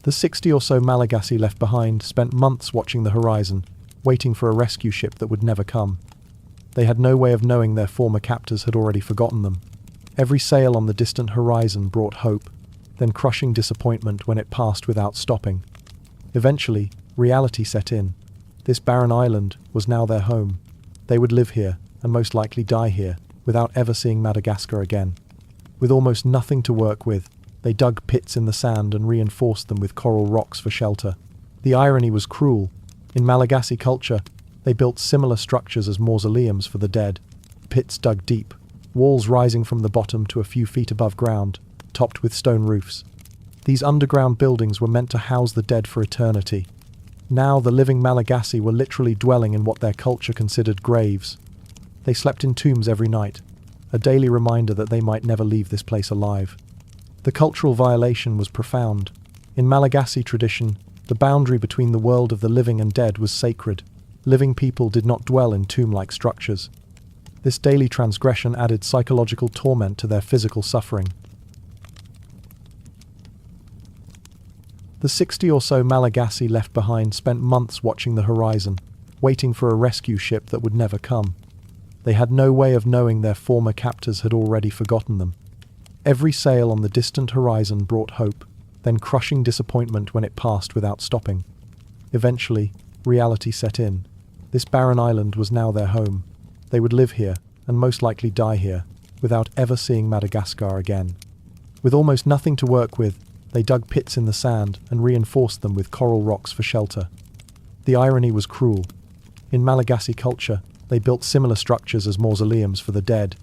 The 60 or so Malagasy left behind spent months watching the horizon, waiting for a rescue ship that would never come. They had no way of knowing their former captors had already forgotten them. Every sail on the distant horizon brought hope, then crushing disappointment when it passed without stopping. Eventually, reality set in. This barren island was now their home. They would live here, and most likely die here, without ever seeing Madagascar again. With almost nothing to work with, they dug pits in the sand and reinforced them with coral rocks for shelter. The irony was cruel. In Malagasy culture, they built similar structures as mausoleums for the dead. Pits dug deep, walls rising from the bottom to a few feet above ground, topped with stone roofs. These underground buildings were meant to house the dead for eternity. Now the living Malagasy were literally dwelling in what their culture considered graves. They slept in tombs every night, a daily reminder that they might never leave this place alive. The cultural violation was profound. In Malagasy tradition, the boundary between the world of the living and dead was sacred. Living people did not dwell in tomb-like structures. This daily transgression added psychological torment to their physical suffering. The 60 or so Malagasy left behind spent months watching the horizon, waiting for a rescue ship that would never come. They had no way of knowing their former captors had already forgotten them. Every sail on the distant horizon brought hope, then crushing disappointment when it passed without stopping. Eventually, reality set in. This barren island was now their home. They would live here, and most likely die here, without ever seeing Madagascar again. With almost nothing to work with, they dug pits in the sand and reinforced them with coral rocks for shelter. The irony was cruel. In Malagasy culture, they built similar structures as mausoleums for the dead.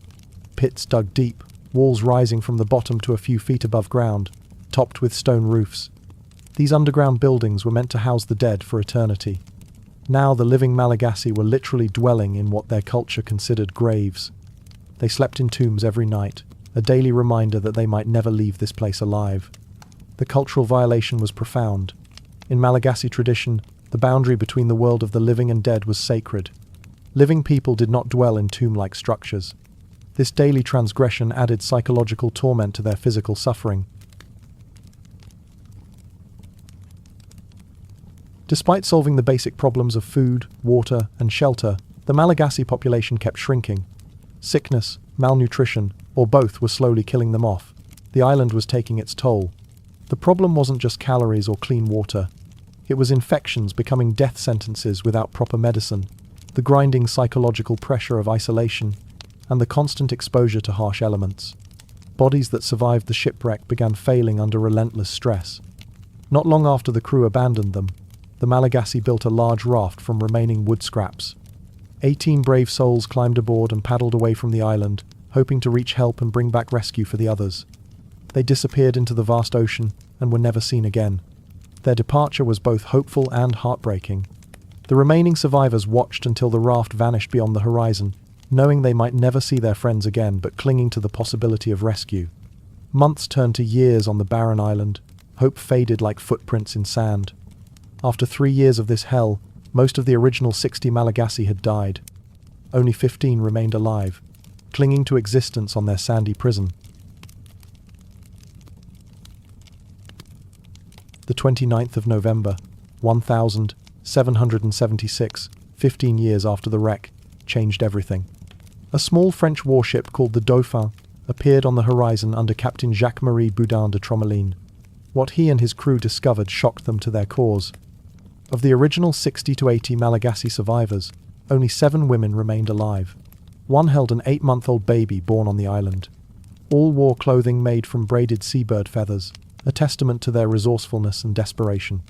Pits dug deep, walls rising from the bottom to a few feet above ground, topped with stone roofs. These underground buildings were meant to house the dead for eternity. Now the living Malagasy were literally dwelling in what their culture considered graves. They slept in tombs every night, a daily reminder that they might never leave this place alive. The cultural violation was profound. In Malagasy tradition, the boundary between the world of the living and dead was sacred. Living people did not dwell in tomb-like structures. This daily transgression added psychological torment to their physical suffering. Despite solving the basic problems of food, water, and shelter, the Malagasy population kept shrinking. Sickness, malnutrition, or both were slowly killing them off. The island was taking its toll. The problem wasn't just calories or clean water. It was infections becoming death sentences without proper medicine, the grinding psychological pressure of isolation, and the constant exposure to harsh elements. Bodies that survived the shipwreck began failing under relentless stress. Not long after the crew abandoned them, the Malagasy built a large raft from remaining wood scraps. 18 brave souls climbed aboard and paddled away from the island, hoping to reach help and bring back rescue for the others. They disappeared into the vast ocean and were never seen again. Their departure was both hopeful and heartbreaking. The remaining survivors watched until the raft vanished beyond the horizon, knowing they might never see their friends again but clinging to the possibility of rescue. Months turned to years on the barren island. Hope faded like footprints in sand. After 3 years of this hell, most of the original 60 Malagasy had died. Only 15 remained alive, clinging to existence on their sandy prison. The 29th of November, 1776, 15 years after the wreck, changed everything. A small French warship called the Dauphin appeared on the horizon under Captain Jacques-Marie Boudin de Tromelin. What he and his crew discovered shocked them to their cores. Of the original 60 to 80 Malagasy survivors, only 7 women remained alive. One held an 8-month-old baby born on the island. All wore clothing made from braided seabird feathers, a testament to their resourcefulness and desperation.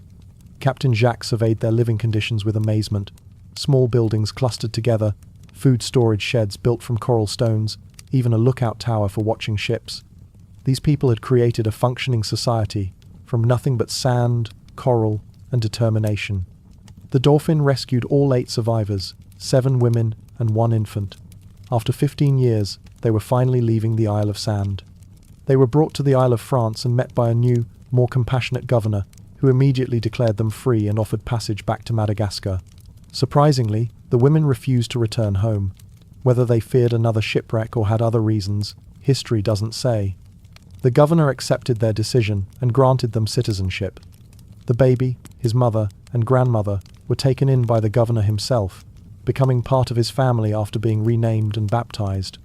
Captain Jacques surveyed their living conditions with amazement. Small buildings clustered together, food storage sheds built from coral stones, even a lookout tower for watching ships. These people had created a functioning society from nothing but sand, coral, and determination. The Dauphin rescued all 8 survivors, 7 women and 1 infant. After 15 years, they were finally leaving the Isle of Sand. They were brought to the Isle of France and met by a new, more compassionate governor, who immediately declared them free and offered passage back to Madagascar. Surprisingly, the women refused to return home. Whether they feared another shipwreck or had other reasons, history doesn't say. The governor accepted their decision and granted them citizenship. The baby, his mother, and grandmother were taken in by the governor himself, becoming part of his family after being renamed and baptized.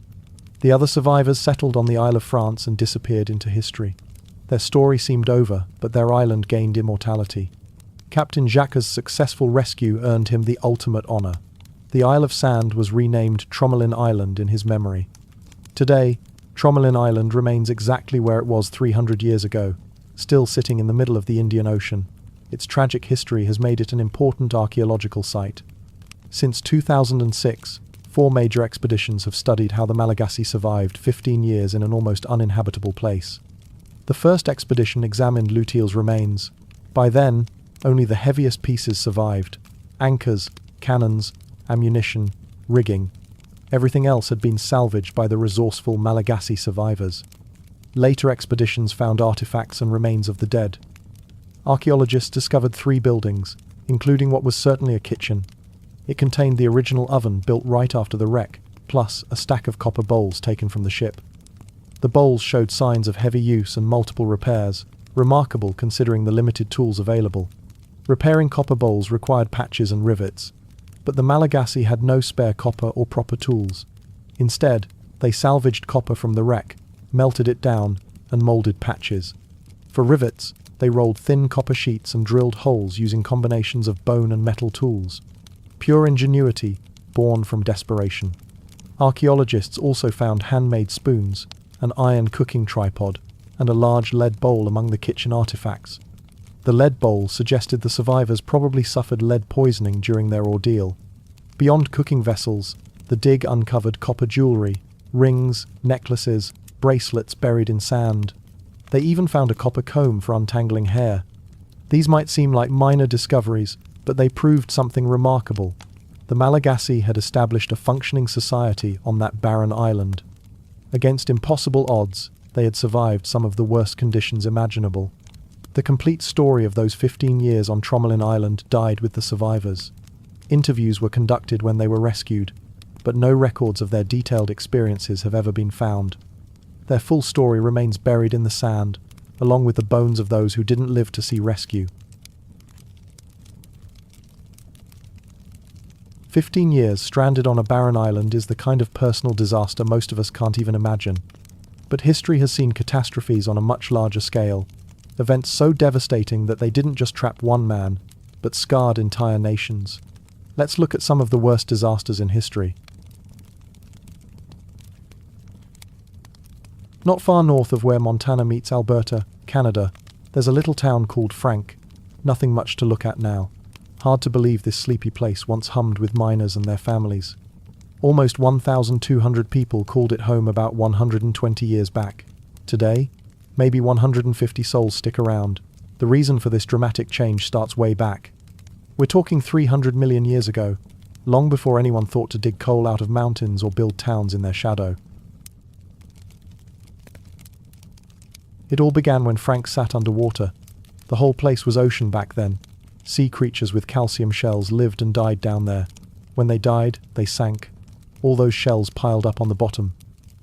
The other survivors settled on the Isle of France and disappeared into history. Their story seemed over, but their island gained immortality. Captain Jacques' successful rescue earned him the ultimate honor. The Isle of Sand was renamed Tromelin Island in his memory. Today, Tromelin Island remains exactly where it was 300 years ago, still sitting in the middle of the Indian Ocean. Its tragic history has made it an important archaeological site. Since 2006, 4 major expeditions have studied how the Malagasy survived 15 years in an almost uninhabitable place. The first expedition examined Lutile's remains. By then, only the heaviest pieces survived: anchors, cannons, ammunition, rigging. Everything else had been salvaged by the resourceful Malagasy survivors. Later expeditions found artifacts and remains of the dead. Archaeologists discovered 3 buildings, including what was certainly a kitchen. It contained the original oven built right after the wreck, plus a stack of copper bowls taken from the ship. The bowls showed signs of heavy use and multiple repairs, remarkable considering the limited tools available. Repairing copper bowls required patches and rivets, but the Malagasy had no spare copper or proper tools. Instead, they salvaged copper from the wreck, melted it down, and molded patches. For rivets, they rolled thin copper sheets and drilled holes using combinations of bone and metal tools. Pure ingenuity, born from desperation. Archaeologists also found handmade spoons, an iron cooking tripod, and a large lead bowl among the kitchen artifacts. The lead bowl suggested the survivors probably suffered lead poisoning during their ordeal. Beyond cooking vessels, the dig uncovered copper jewelry, rings, necklaces, bracelets buried in sand. They even found a copper comb for untangling hair. These might seem like minor discoveries, but they proved something remarkable. The Malagasy had established a functioning society on that barren island. Against impossible odds, they had survived some of the worst conditions imaginable. The complete story of those 15 years on Tromelin Island died with the survivors. Interviews were conducted when they were rescued, but no records of their detailed experiences have ever been found. Their full story remains buried in the sand, along with the bones of those who didn't live to see rescue. 15 years stranded on a barren island is the kind of personal disaster most of us can't even imagine. But history has seen catastrophes on a much larger scale, events so devastating that they didn't just trap one man, but scarred entire nations. Let's look at some of the worst disasters in history. Not far north of where Montana meets Alberta, Canada, there's a little town called Frank. Nothing much to look at now. Hard to believe this sleepy place once hummed with miners and their families. Almost 1,200 people called it home about 120 years back. Today, maybe 150 souls stick around. The reason for this dramatic change starts way back. We're talking 300 million years ago, long before anyone thought to dig coal out of mountains or build towns in their shadow. It all began when Frank sat underwater. The whole place was ocean back then. Sea creatures with calcium shells lived and died down there. When they died, they sank. All those shells piled up on the bottom.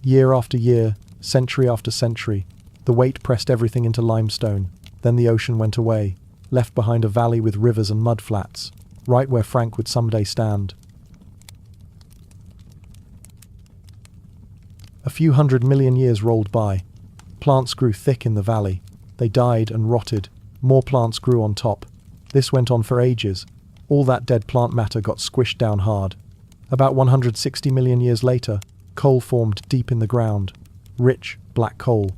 Year after year, century after century, the weight pressed everything into limestone. Then the ocean went away, left behind a valley with rivers and mud flats, right where Frank would someday stand. A few 100 million years rolled by. Plants grew thick in the valley. They died and rotted. More plants grew on top. This went on for ages. All that dead plant matter got squished down hard. About 160 million years later, coal formed deep in the ground. Rich, black coal.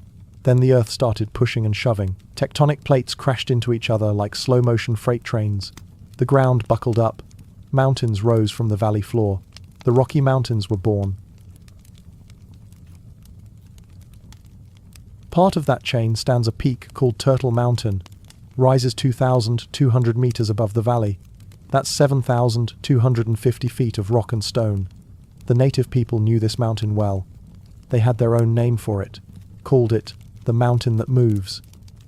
Then the earth started pushing and shoving. Tectonic plates crashed into each other like slow-motion freight trains. The ground buckled up. Mountains rose from the valley floor. The Rocky Mountains were born. Part of that chain stands a peak called Turtle Mountain. Rises 2,200 meters above the valley. That's 7,250 feet of rock and stone. The native people knew this mountain well. They had their own name for it, called it the mountain that moves.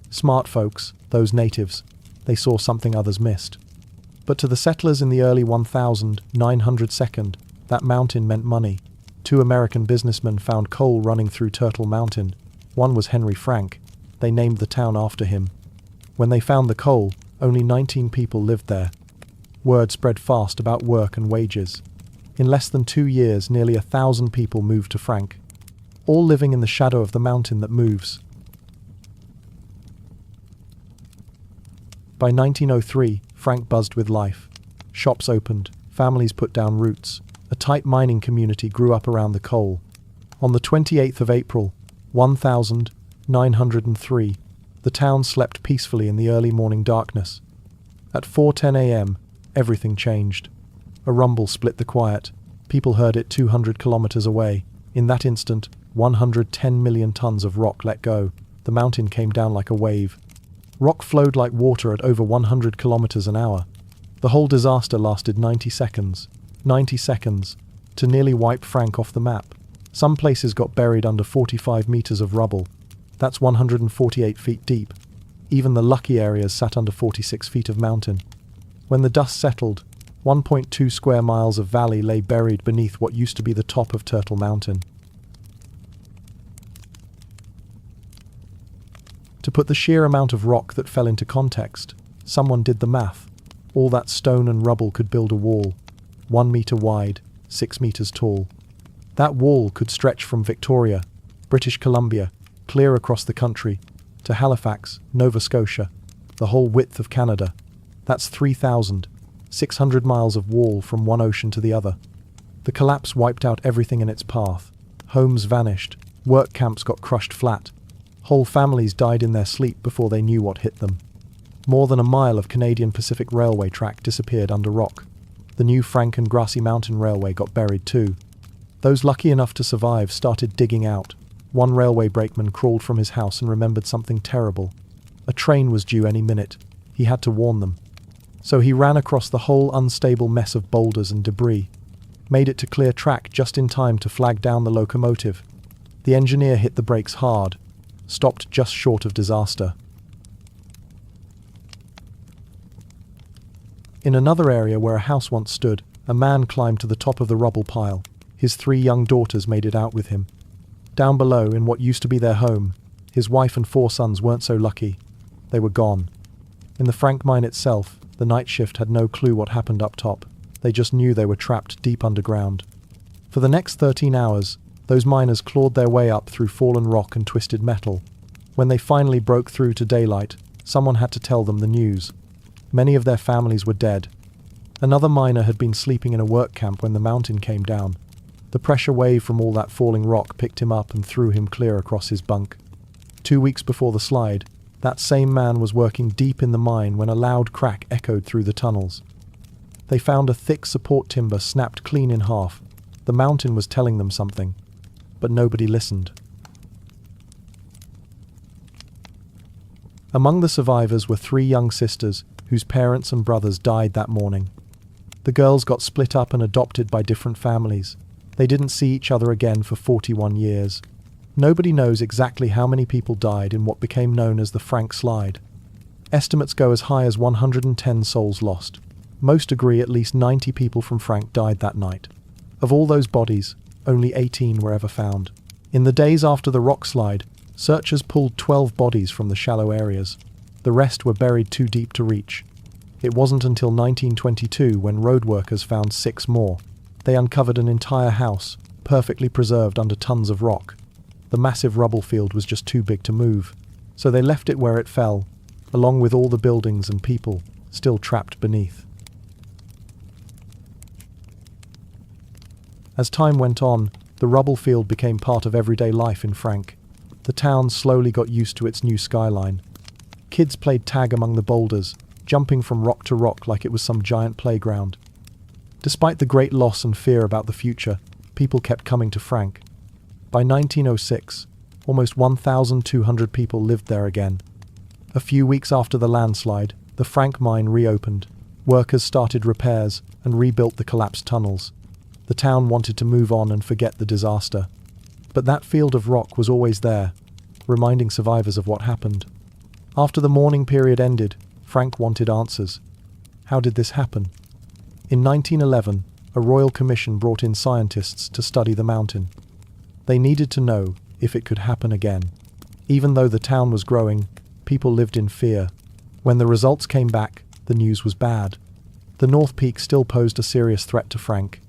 Smart folks, those natives, they saw something others missed. But to the settlers in the early 1900s, that mountain meant money. 2 American businessmen found coal running through Turtle Mountain. One was Henry Frank. They named the town after him. When they found the coal, only 19 people lived there. Word spread fast about work and wages. In less than 2 years, nearly 1,000 people moved to Frank, all living in the shadow of the mountain that moves. By 1903, Frank buzzed with life. Shops opened, families put down roots. A tight mining community grew up around the coal. On the 28th of April, 1903, the town slept peacefully in the early morning darkness. At 4:10 a.m., everything changed. A rumble split the quiet. People heard it 200 kilometers away. In that instant, 110 million tons of rock let go. The mountain came down like a wave. Rock flowed like water at over 100 kilometers an hour. The whole disaster lasted 90 seconds. 90 seconds, to nearly wipe Frank off the map. Some places got buried under 45 meters of rubble. That's 148 feet deep. Even the lucky areas sat under 46 feet of mountain. When the dust settled, 1.2 square miles of valley lay buried beneath what used to be the top of Turtle Mountain. To put the sheer amount of rock that fell into context, someone did the math. All that stone and rubble could build a wall, 1 meter wide, 6 meters tall. That wall could stretch from Victoria, British Columbia, clear across the country, to Halifax, Nova Scotia, the whole width of Canada. That's 3,600 miles of wall from one ocean to the other. The collapse wiped out everything in its path. Homes vanished, work camps got crushed flat. Whole families died in their sleep before they knew what hit them. More than a mile of Canadian Pacific Railway track disappeared under rock. The new Frank and Grassy Mountain Railway got buried too. Those lucky enough to survive started digging out. One railway brakeman crawled from his house and remembered something terrible. A train was due any minute. He had to warn them. So he ran across the whole unstable mess of boulders and debris, made it to clear track just in time to flag down the locomotive. The engineer hit the brakes hard, stopped just short of disaster. In another area where a house once stood, a man climbed to the top of the rubble pile. His 3 young daughters made it out with him. Down below, in what used to be their home, his wife and 4 sons weren't so lucky. They were gone. In the Frank mine itself, the night shift had no clue what happened up top. They just knew they were trapped deep underground. For the next 13 hours, those miners clawed their way up through fallen rock and twisted metal. When they finally broke through to daylight, someone had to tell them the news. Many of their families were dead. Another miner had been sleeping in a work camp when the mountain came down. The pressure wave from all that falling rock picked him up and threw him clear across his bunk. 2 weeks before the slide, that same man was working deep in the mine when a loud crack echoed through the tunnels. They found a thick support timber snapped clean in half. The mountain was telling them something, but nobody listened. Among the survivors were 3 young sisters whose parents and brothers died that morning. The girls got split up and adopted by different families. They didn't see each other again for 41 years. Nobody knows exactly how many people died in what became known as the Frank Slide. Estimates go as high as 110 souls lost. Most agree at least 90 people from Frank died that night. Of all those bodies, only 18 were ever found. In the days after the rock slide, searchers pulled 12 bodies from the shallow areas. The rest were buried too deep to reach. It wasn't until 1922 when road workers found 6 more. They uncovered an entire house, perfectly preserved under tons of rock. The massive rubble field was just too big to move, so they left it where it fell, along with all the buildings and people still trapped beneath. As time went on, the rubble field became part of everyday life in Frank. The town slowly got used to its new skyline. Kids played tag among the boulders, jumping from rock to rock like it was some giant playground. Despite the great loss and fear about the future, people kept coming to Frank. By 1906, almost 1,200 people lived there again. A few weeks after the landslide, the Frank mine reopened. Workers started repairs and rebuilt the collapsed tunnels. The town wanted to move on and forget the disaster. But that field of rock was always there, reminding survivors of what happened. After the mourning period ended, Frank wanted answers. How did this happen? In 1911, a royal commission brought in scientists to study the mountain. They needed to know if it could happen again. Even though the town was growing, people lived in fear. When the results came back, the news was bad. The North Peak still posed a serious threat to Frank.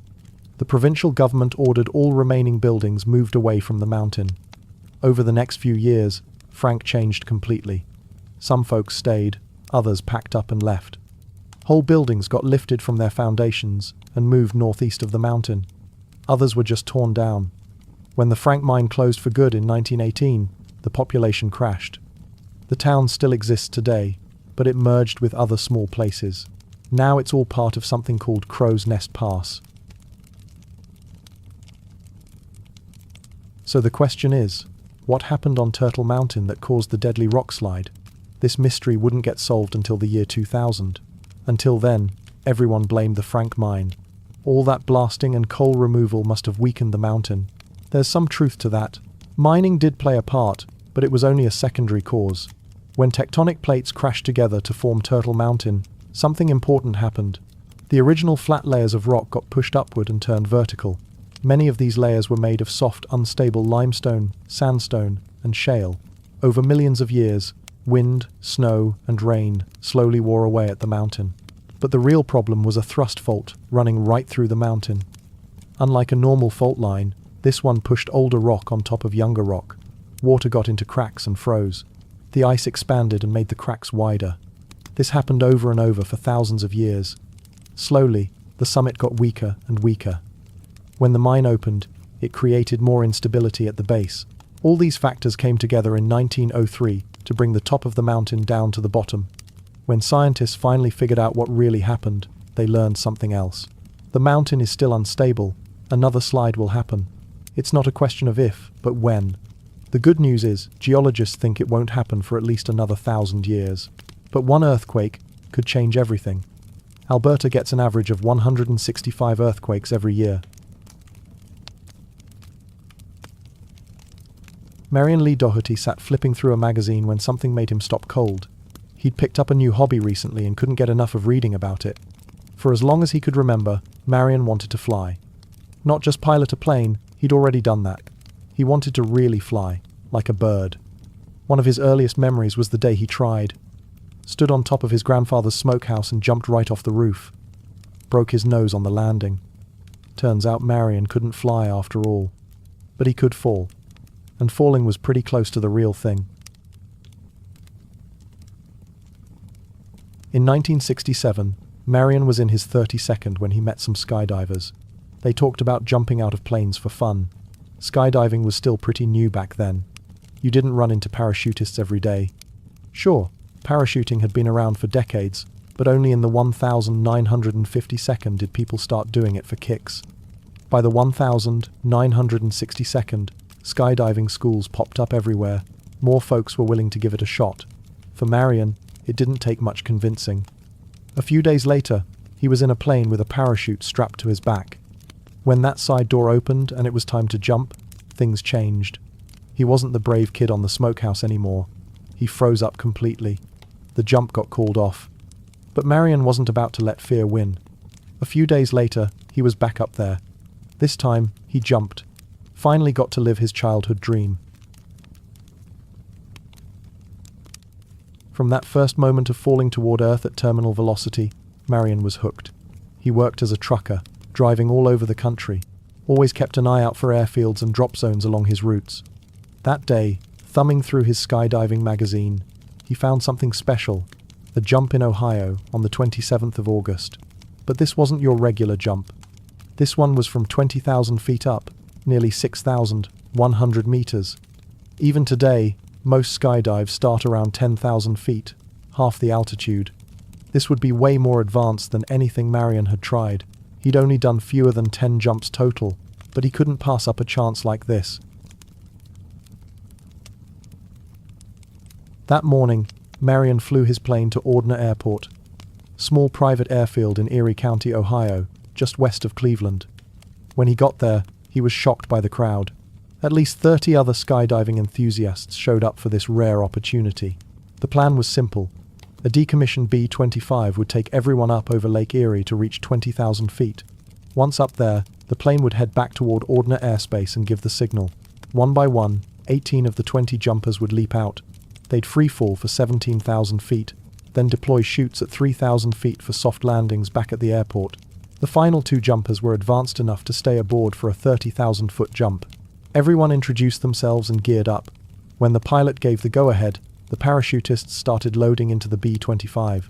The provincial government ordered all remaining buildings moved away from the mountain. Over the next few years, Frank changed completely. Some folks stayed, others packed up and left. Whole buildings got lifted from their foundations and moved northeast of the mountain. Others were just torn down. When the Frank mine closed for good in 1918, the population crashed. The town still exists today, but it merged with other small places. Now it's all part of something called Crow's Nest Pass. So the question is, what happened on Turtle Mountain that caused the deadly rock slide? This mystery wouldn't get solved until the year 2000. Until then, everyone blamed the Frank mine. All that blasting and coal removal must have weakened the mountain. There's some truth to that. Mining did play a part, but it was only a secondary cause. When tectonic plates crashed together to form Turtle Mountain, something important happened. The original flat layers of rock got pushed upward and turned vertical. Many of these layers were made of soft, unstable limestone, sandstone, and shale. Over millions of years, wind, snow, and rain slowly wore away at the mountain. But the real problem was a thrust fault running right through the mountain. Unlike a normal fault line, This one pushed older rock on top of younger rock. Water got into cracks and froze. The ice expanded and made the cracks wider. This happened over and over for thousands of years. Slowly, the summit got weaker and weaker. When the mine opened, it created more instability at the base. All these factors came together in 1903 to bring the top of the mountain down to the bottom. When scientists finally figured out what really happened, they learned something else. The mountain is still unstable. Another slide will happen. It's not a question of if, but when. The good news is, geologists think it won't happen for at least another 1,000 years. But one earthquake could change everything. Alberta gets an average of 165 earthquakes every year. Marion Lee Doherty sat flipping through a magazine when something made him stop cold. He'd picked up a new hobby recently and couldn't get enough of reading about it. For as long as he could remember, Marion wanted to fly. Not just pilot a plane, he'd already done that. He wanted to really fly, like a bird. One of his earliest memories was the day he tried. Stood on top of his grandfather's smokehouse and jumped right off the roof. Broke his nose on the landing. Turns out Marion couldn't fly after all. But he could fall. And falling was pretty close to the real thing. In 1967, Marion was in his 32nd when he met some skydivers. They talked about jumping out of planes for fun. Skydiving was still pretty new back then. You didn't run into parachutists every day. Sure, parachuting had been around for decades, but only in the 1952nd did people start doing it for kicks. By the 1962nd, skydiving schools popped up everywhere. More folks were willing to give it a shot. For Marion, it didn't take much convincing. A few days later, he was in a plane with a parachute strapped to his back. When that side door opened and it was time to jump, things changed. He wasn't the brave kid on the smokehouse anymore. He froze up completely. The jump got called off. But Marion wasn't about to let fear win. A few days later, he was back up there. This time, he jumped. Finally got to live his childhood dream. From that first moment of falling toward Earth at terminal velocity, Marion was hooked. He worked as a trucker, driving all over the country. Always kept an eye out for airfields and drop zones along his routes. That day, thumbing through his skydiving magazine, he found something special, a jump in Ohio on the 27th of August. But this wasn't your regular jump. This one was from 20,000 feet up, nearly 6,100 meters. Even today, most skydives start around 10,000 feet, half the altitude. This would be way more advanced than anything Marion had tried. He'd only done fewer than 10 jumps total, but he couldn't pass up a chance like this. That morning, Marion flew his plane to Ordner Airport, small private airfield in Erie County, Ohio, just west of Cleveland. When he got there, he was shocked by the crowd. At least 30 other skydiving enthusiasts showed up for this rare opportunity. The plan was simple. A decommissioned B-25 would take everyone up over Lake Erie to reach 20,000 feet. Once up there, the plane would head back toward Ordner airspace and give the signal. One by one, 18 of the 20 jumpers would leap out. They'd free fall for 17,000 feet, then deploy chutes at 3,000 feet for soft landings back at the airport. The final 2 jumpers were advanced enough to stay aboard for a 30,000-foot jump. Everyone introduced themselves and geared up. When the pilot gave the go-ahead, the parachutists started loading into the B-25.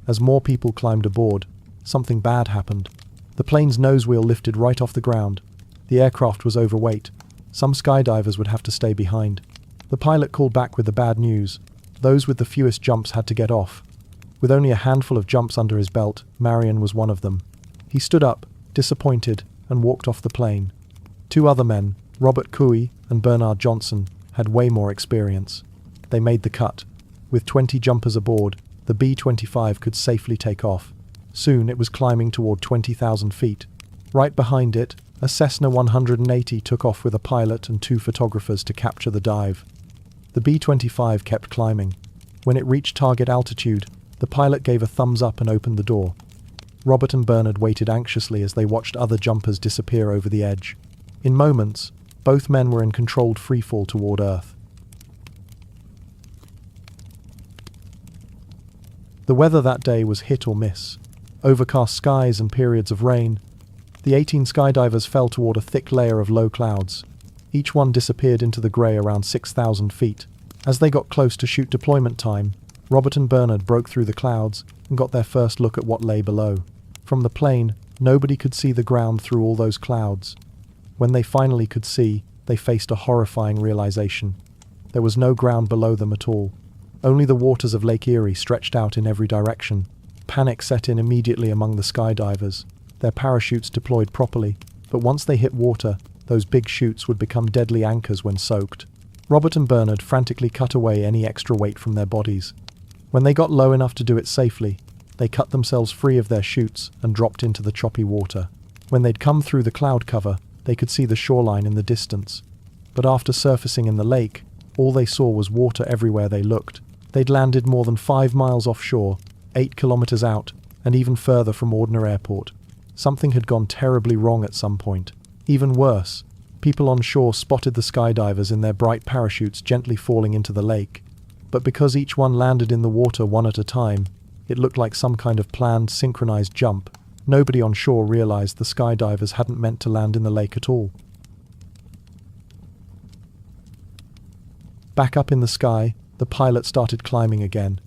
As more people climbed aboard, something bad happened. The plane's nose wheel lifted right off the ground. The aircraft was overweight. Some skydivers would have to stay behind. The pilot called back with the bad news. Those with the fewest jumps had to get off. With only a handful of jumps under his belt, Marion was one of them. He stood up, disappointed, and walked off the plane. 2 other men, Robert Cooey and Bernard Johnson, had way more experience. They made the cut. With 20 jumpers aboard, the B-25 could safely take off. Soon it was climbing toward 20,000 feet. Right behind it, a Cessna 180 took off with a pilot and 2 photographers to capture the dive. The B-25 kept climbing. When it reached target altitude, the pilot gave a thumbs up and opened the door. Robert and Bernard waited anxiously as they watched other jumpers disappear over the edge. In moments, both men were in controlled freefall toward Earth. The weather that day was hit or miss. Overcast skies and periods of rain. The 18 skydivers fell toward a thick layer of low clouds. Each one disappeared into the grey around 6,000 feet. As they got close to chute deployment time, Robert and Bernard broke through the clouds and got their first look at what lay below. From the plane, nobody could see the ground through all those clouds. When they finally could see, they faced a horrifying realization. There was no ground below them at all. Only the waters of Lake Erie stretched out in every direction. Panic set in immediately among the skydivers. Their parachutes deployed properly, but once they hit water, those big chutes would become deadly anchors when soaked. Robert and Bernard frantically cut away any extra weight from their bodies. When they got low enough to do it safely, they cut themselves free of their chutes and dropped into the choppy water. When they'd come through the cloud cover, they could see the shoreline in the distance. But after surfacing in the lake, all they saw was water everywhere they looked. They'd landed more than 5 miles offshore, 8 kilometers out, and even further from Ordner Airport. Something had gone terribly wrong at some point. Even worse, people on shore spotted the skydivers in their bright parachutes gently falling into the lake. But because each one landed in the water one at a time, it looked like some kind of planned, synchronized jump. Nobody on shore realized the skydivers hadn't meant to land in the lake at all. Back up in the sky, the pilot started climbing again.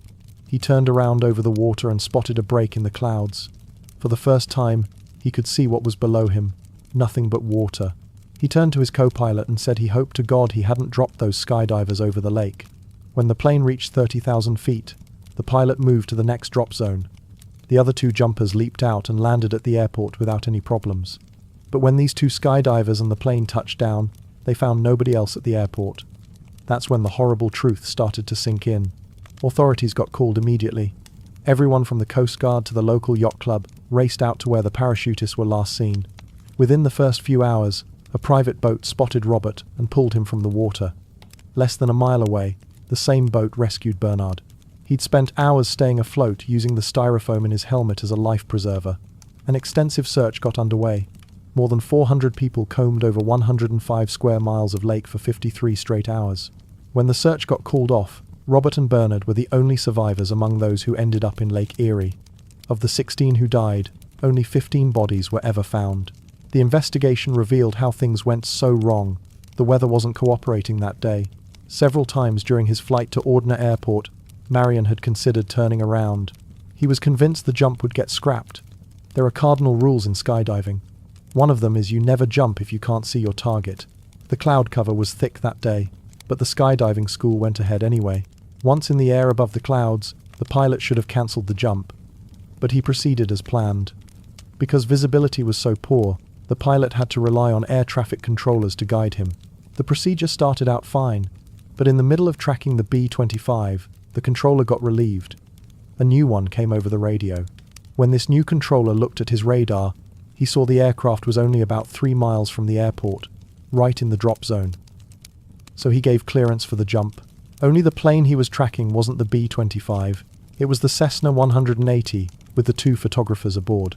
He turned around over the water and spotted a break in the clouds. For the first time, he could see what was below him. Nothing but water. He turned to his co-pilot and said he hoped to God he hadn't dropped those skydivers over the lake. When the plane reached 30,000 feet, the pilot moved to the next drop zone. The other 2 jumpers leaped out and landed at the airport without any problems. But when these 2 skydivers and the plane touched down, they found nobody else at the airport. That's when the horrible truth started to sink in. Authorities got called immediately. Everyone from the Coast Guard to the local yacht club raced out to where the parachutists were last seen. Within the first few hours, a private boat spotted Robert and pulled him from the water. Less than a mile away, the same boat rescued Bernard. He'd spent hours staying afloat using the styrofoam in his helmet as a life preserver. An extensive search got underway. More than 400 people combed over 105 square miles of lake for 53 straight hours. When the search got called off, Robert and Bernard were the only survivors among those who ended up in Lake Erie. Of the 16 who died, only 15 bodies were ever found. The investigation revealed how things went so wrong. The weather wasn't cooperating that day. Several times during his flight to Ordner Airport, Marion had considered turning around. He was convinced the jump would get scrapped. There are cardinal rules in skydiving. One of them is you never jump if you can't see your target. The cloud cover was thick that day, but the skydiving school went ahead anyway. Once in the air above the clouds, the pilot should have cancelled the jump. But he proceeded as planned. Because visibility was so poor, the pilot had to rely on air traffic controllers to guide him. The procedure started out fine, but in the middle of tracking the B-25, the controller got relieved. A new one came over the radio. When this new controller looked at his radar, he saw the aircraft was only about 3 miles from the airport, right in the drop zone. So he gave clearance for the jump. Only the plane he was tracking wasn't the B-25, it was the Cessna 180 with the 2 photographers aboard.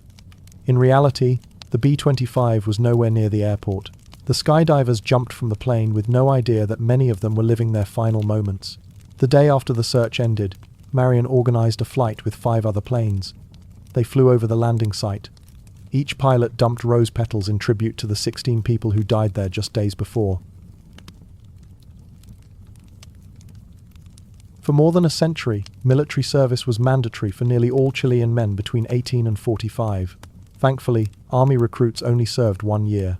In reality, the B-25 was nowhere near the airport. The skydivers jumped from the plane with no idea that many of them were living their final moments. The day after the search ended, Marion organized a flight with 5 other planes. They flew over the landing site. Each pilot dumped rose petals in tribute to the 16 people who died there just days before. For more than a century, military service was mandatory for nearly all Chilean men between 18 and 45. Thankfully, army recruits only served 1 year.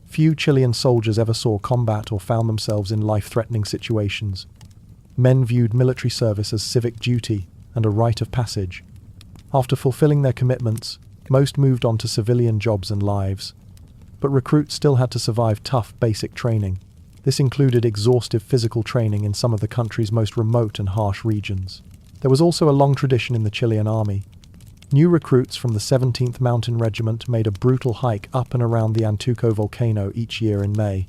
Few Chilean soldiers ever saw combat or found themselves in life-threatening situations. Men viewed military service as civic duty and a rite of passage. After fulfilling their commitments, most moved on to civilian jobs and lives. But recruits still had to survive tough, basic training. This included exhaustive physical training in some of the country's most remote and harsh regions. There was also a long tradition in the Chilean army. New recruits from the 17th Mountain Regiment made a brutal hike up and around the Antuco volcano each year in May.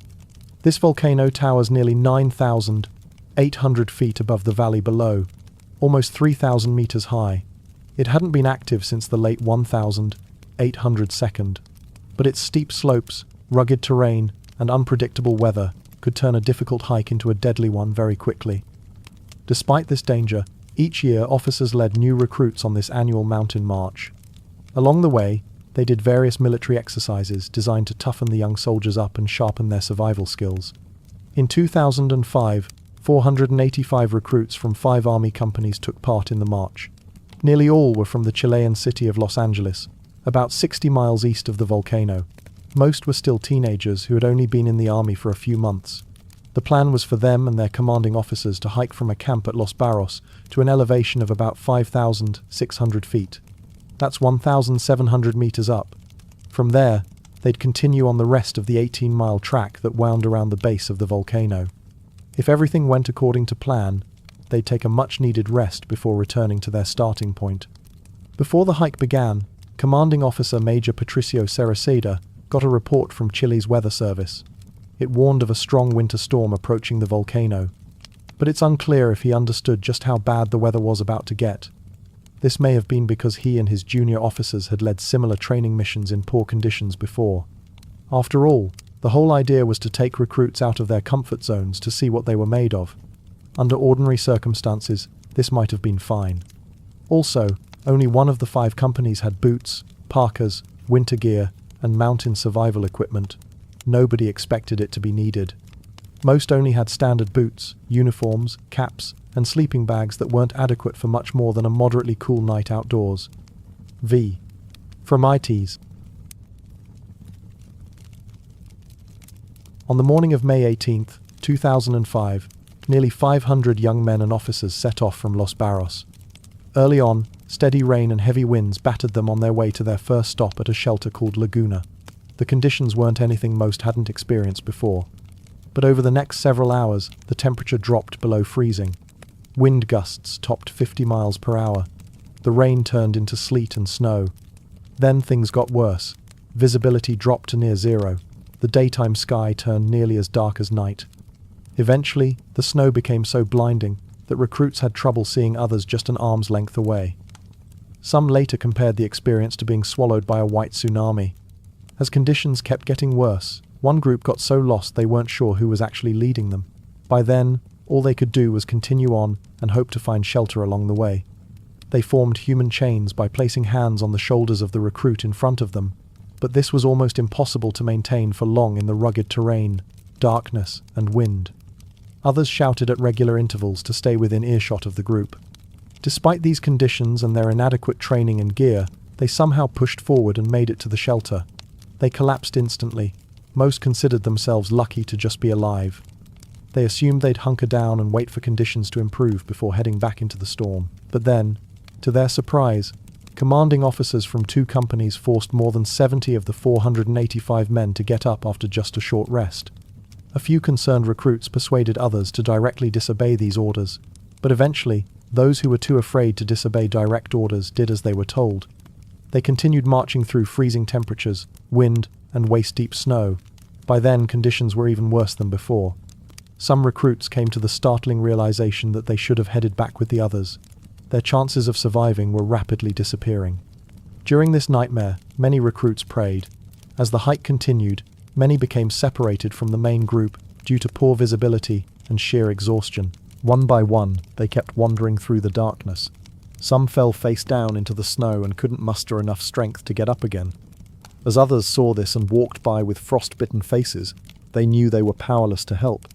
This volcano towers nearly 9,800 feet above the valley below, almost 3,000 meters high. It hadn't been active since the late 1800s, but its steep slopes, rugged terrain, and unpredictable weather could turn a difficult hike into a deadly one very quickly. Despite this danger, each year officers led new recruits on this annual mountain march. Along the way, They did various military exercises designed to toughen the young soldiers up and sharpen their survival skills. In 2005, 485 recruits from 5 army companies took part in the march. Nearly all were from the Chilean city of Los Angeles, about 60 miles east of the volcano. Most were still teenagers who had only been in the army for a few months. The plan was for them and their commanding officers to hike from a camp at Los Barros to an elevation of about 5,600 feet. That's 1,700 meters up. From there, they'd continue on the rest of the 18-mile track that wound around the base of the volcano. If everything went according to plan, they'd take a much-needed rest before returning to their starting point. Before the hike began, Commanding Officer Major Patricio Ceraceda got a report from Chile's weather service. It warned of a strong winter storm approaching the volcano, but it's unclear if he understood just how bad the weather was about to get. This may have been because he and his junior officers had led similar training missions in poor conditions before. After all, the whole idea was to take recruits out of their comfort zones to see what they were made of. Under ordinary circumstances, this might have been fine. Also, only one of the 5 companies had boots, parkas, winter gear, and mountain survival equipment. Nobody expected it to be needed. Most only had standard boots, uniforms, caps, and sleeping bags that weren't adequate for much more than a moderately cool night outdoors. V. From ITs. On the morning of May 18, 2005, nearly 500 young men and officers set off from Los Barros. Early on, steady rain and heavy winds battered them on their way to their first stop at a shelter called Laguna. The conditions weren't anything most hadn't experienced before. But over the next several hours, the temperature dropped below freezing. Wind gusts topped 50 miles per hour. The rain turned into sleet and snow. Then things got worse. Visibility dropped to near zero. The daytime sky turned nearly as dark as night. Eventually, the snow became so blinding that recruits had trouble seeing others just an arm's length away. Some later compared the experience to being swallowed by a white tsunami. As conditions kept getting worse, one group got so lost they weren't sure who was actually leading them. By then, all they could do was continue on and hope to find shelter along the way. They formed human chains by placing hands on the shoulders of the recruit in front of them, but this was almost impossible to maintain for long in the rugged terrain, darkness, and wind. Others shouted at regular intervals to stay within earshot of the group. Despite these conditions and their inadequate training and gear, they somehow pushed forward and made it to the shelter. They collapsed instantly. Most considered themselves lucky to just be alive. They assumed they'd hunker down and wait for conditions to improve before heading back into the storm. But then, to their surprise, commanding officers from 2 companies forced more than 70 of the 485 men to get up after just a short rest. A few concerned recruits persuaded others to directly disobey these orders, but eventually, those who were too afraid to disobey direct orders did as they were told. They continued marching through freezing temperatures, wind, and waist-deep snow. By then, conditions were even worse than before. Some recruits came to the startling realization that they should have headed back with the others. Their chances of surviving were rapidly disappearing. During this nightmare, many recruits prayed. As the hike continued, many became separated from the main group due to poor visibility and sheer exhaustion. One by one, they kept wandering through the darkness. Some fell face down into the snow and couldn't muster enough strength to get up again. As others saw this and walked by with frost-bitten faces, they knew they were powerless to help.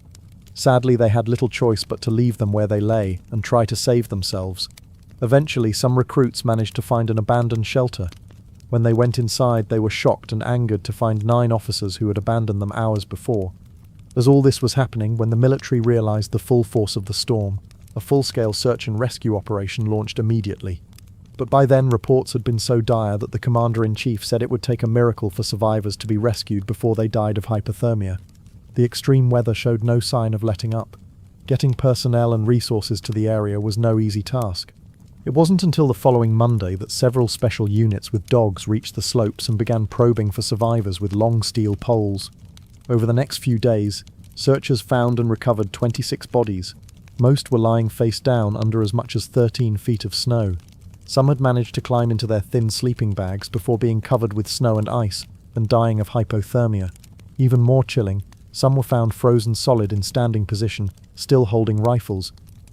Sadly, they had little choice but to leave them where they lay and try to save themselves. Eventually, some recruits managed to find an abandoned shelter. When they went inside, they were shocked and angered to find 9 officers who had abandoned them hours before. As all this was happening, when the military realized the full force of the storm, a full-scale search and rescue operation launched immediately. But by then, reports had been so dire that the commander-in-chief said it would take a miracle for survivors to be rescued before they died of hypothermia. The extreme weather showed no sign of letting up. Getting personnel and resources to the area was no easy task. It wasn't until the following Monday that several special units with dogs reached the slopes and began probing for survivors with long steel poles. Over the next few days, searchers found and recovered 26 bodies. Most were lying face down under as much as 13 feet of snow. Some had managed to climb into their thin sleeping bags before being covered with snow and ice and dying of hypothermia. Even more chilling, some were found frozen solid in standing position, still holding rifles.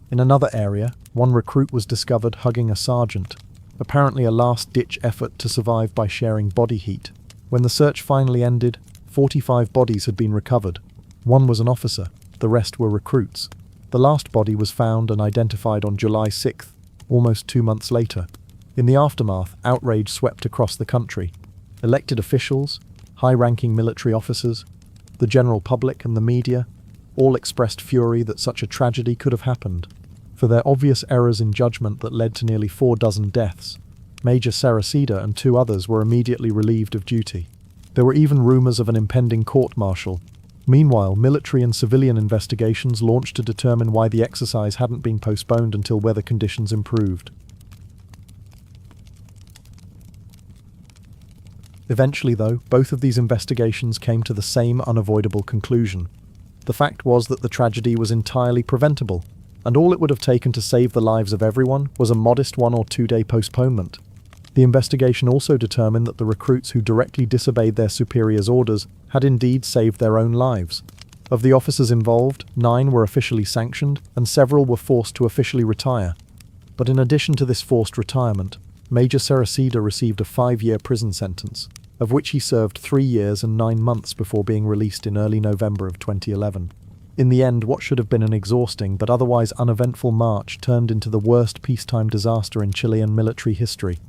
In another area, one recruit was discovered hugging a sergeant. apparently a last-ditch effort to survive by sharing body heat. When the search finally ended, 45 bodies had been recovered. One was an officer, the rest were recruits. The last body was found and identified on July 6th, almost 2 months later. In the aftermath, outrage swept across the country. Elected officials, high-ranking military officers, the general public and the media all expressed fury that such a tragedy could have happened. For their obvious errors in judgment that led to nearly 4 dozen deaths, Major Saracida and 2 others were immediately relieved of duty. There were even rumors of an impending court-martial. Meanwhile, military and civilian investigations launched to determine why the exercise hadn't been postponed until weather conditions improved. Eventually, though, both of these investigations came to the same unavoidable conclusion. The fact was that the tragedy was entirely preventable, and all it would have taken to save the lives of everyone was a modest 1 or 2 day postponement. The investigation also determined that the recruits who directly disobeyed their superiors' orders had indeed saved their own lives. Of the officers involved, 9 were officially sanctioned, and several were forced to officially retire. But in addition to this forced retirement, Major Saracida received a 5-year prison sentence, of which he served 3 years and 9 months before being released in early November of 2011. In the end, what should have been an exhausting but otherwise uneventful march turned into the worst peacetime disaster in Chilean military history.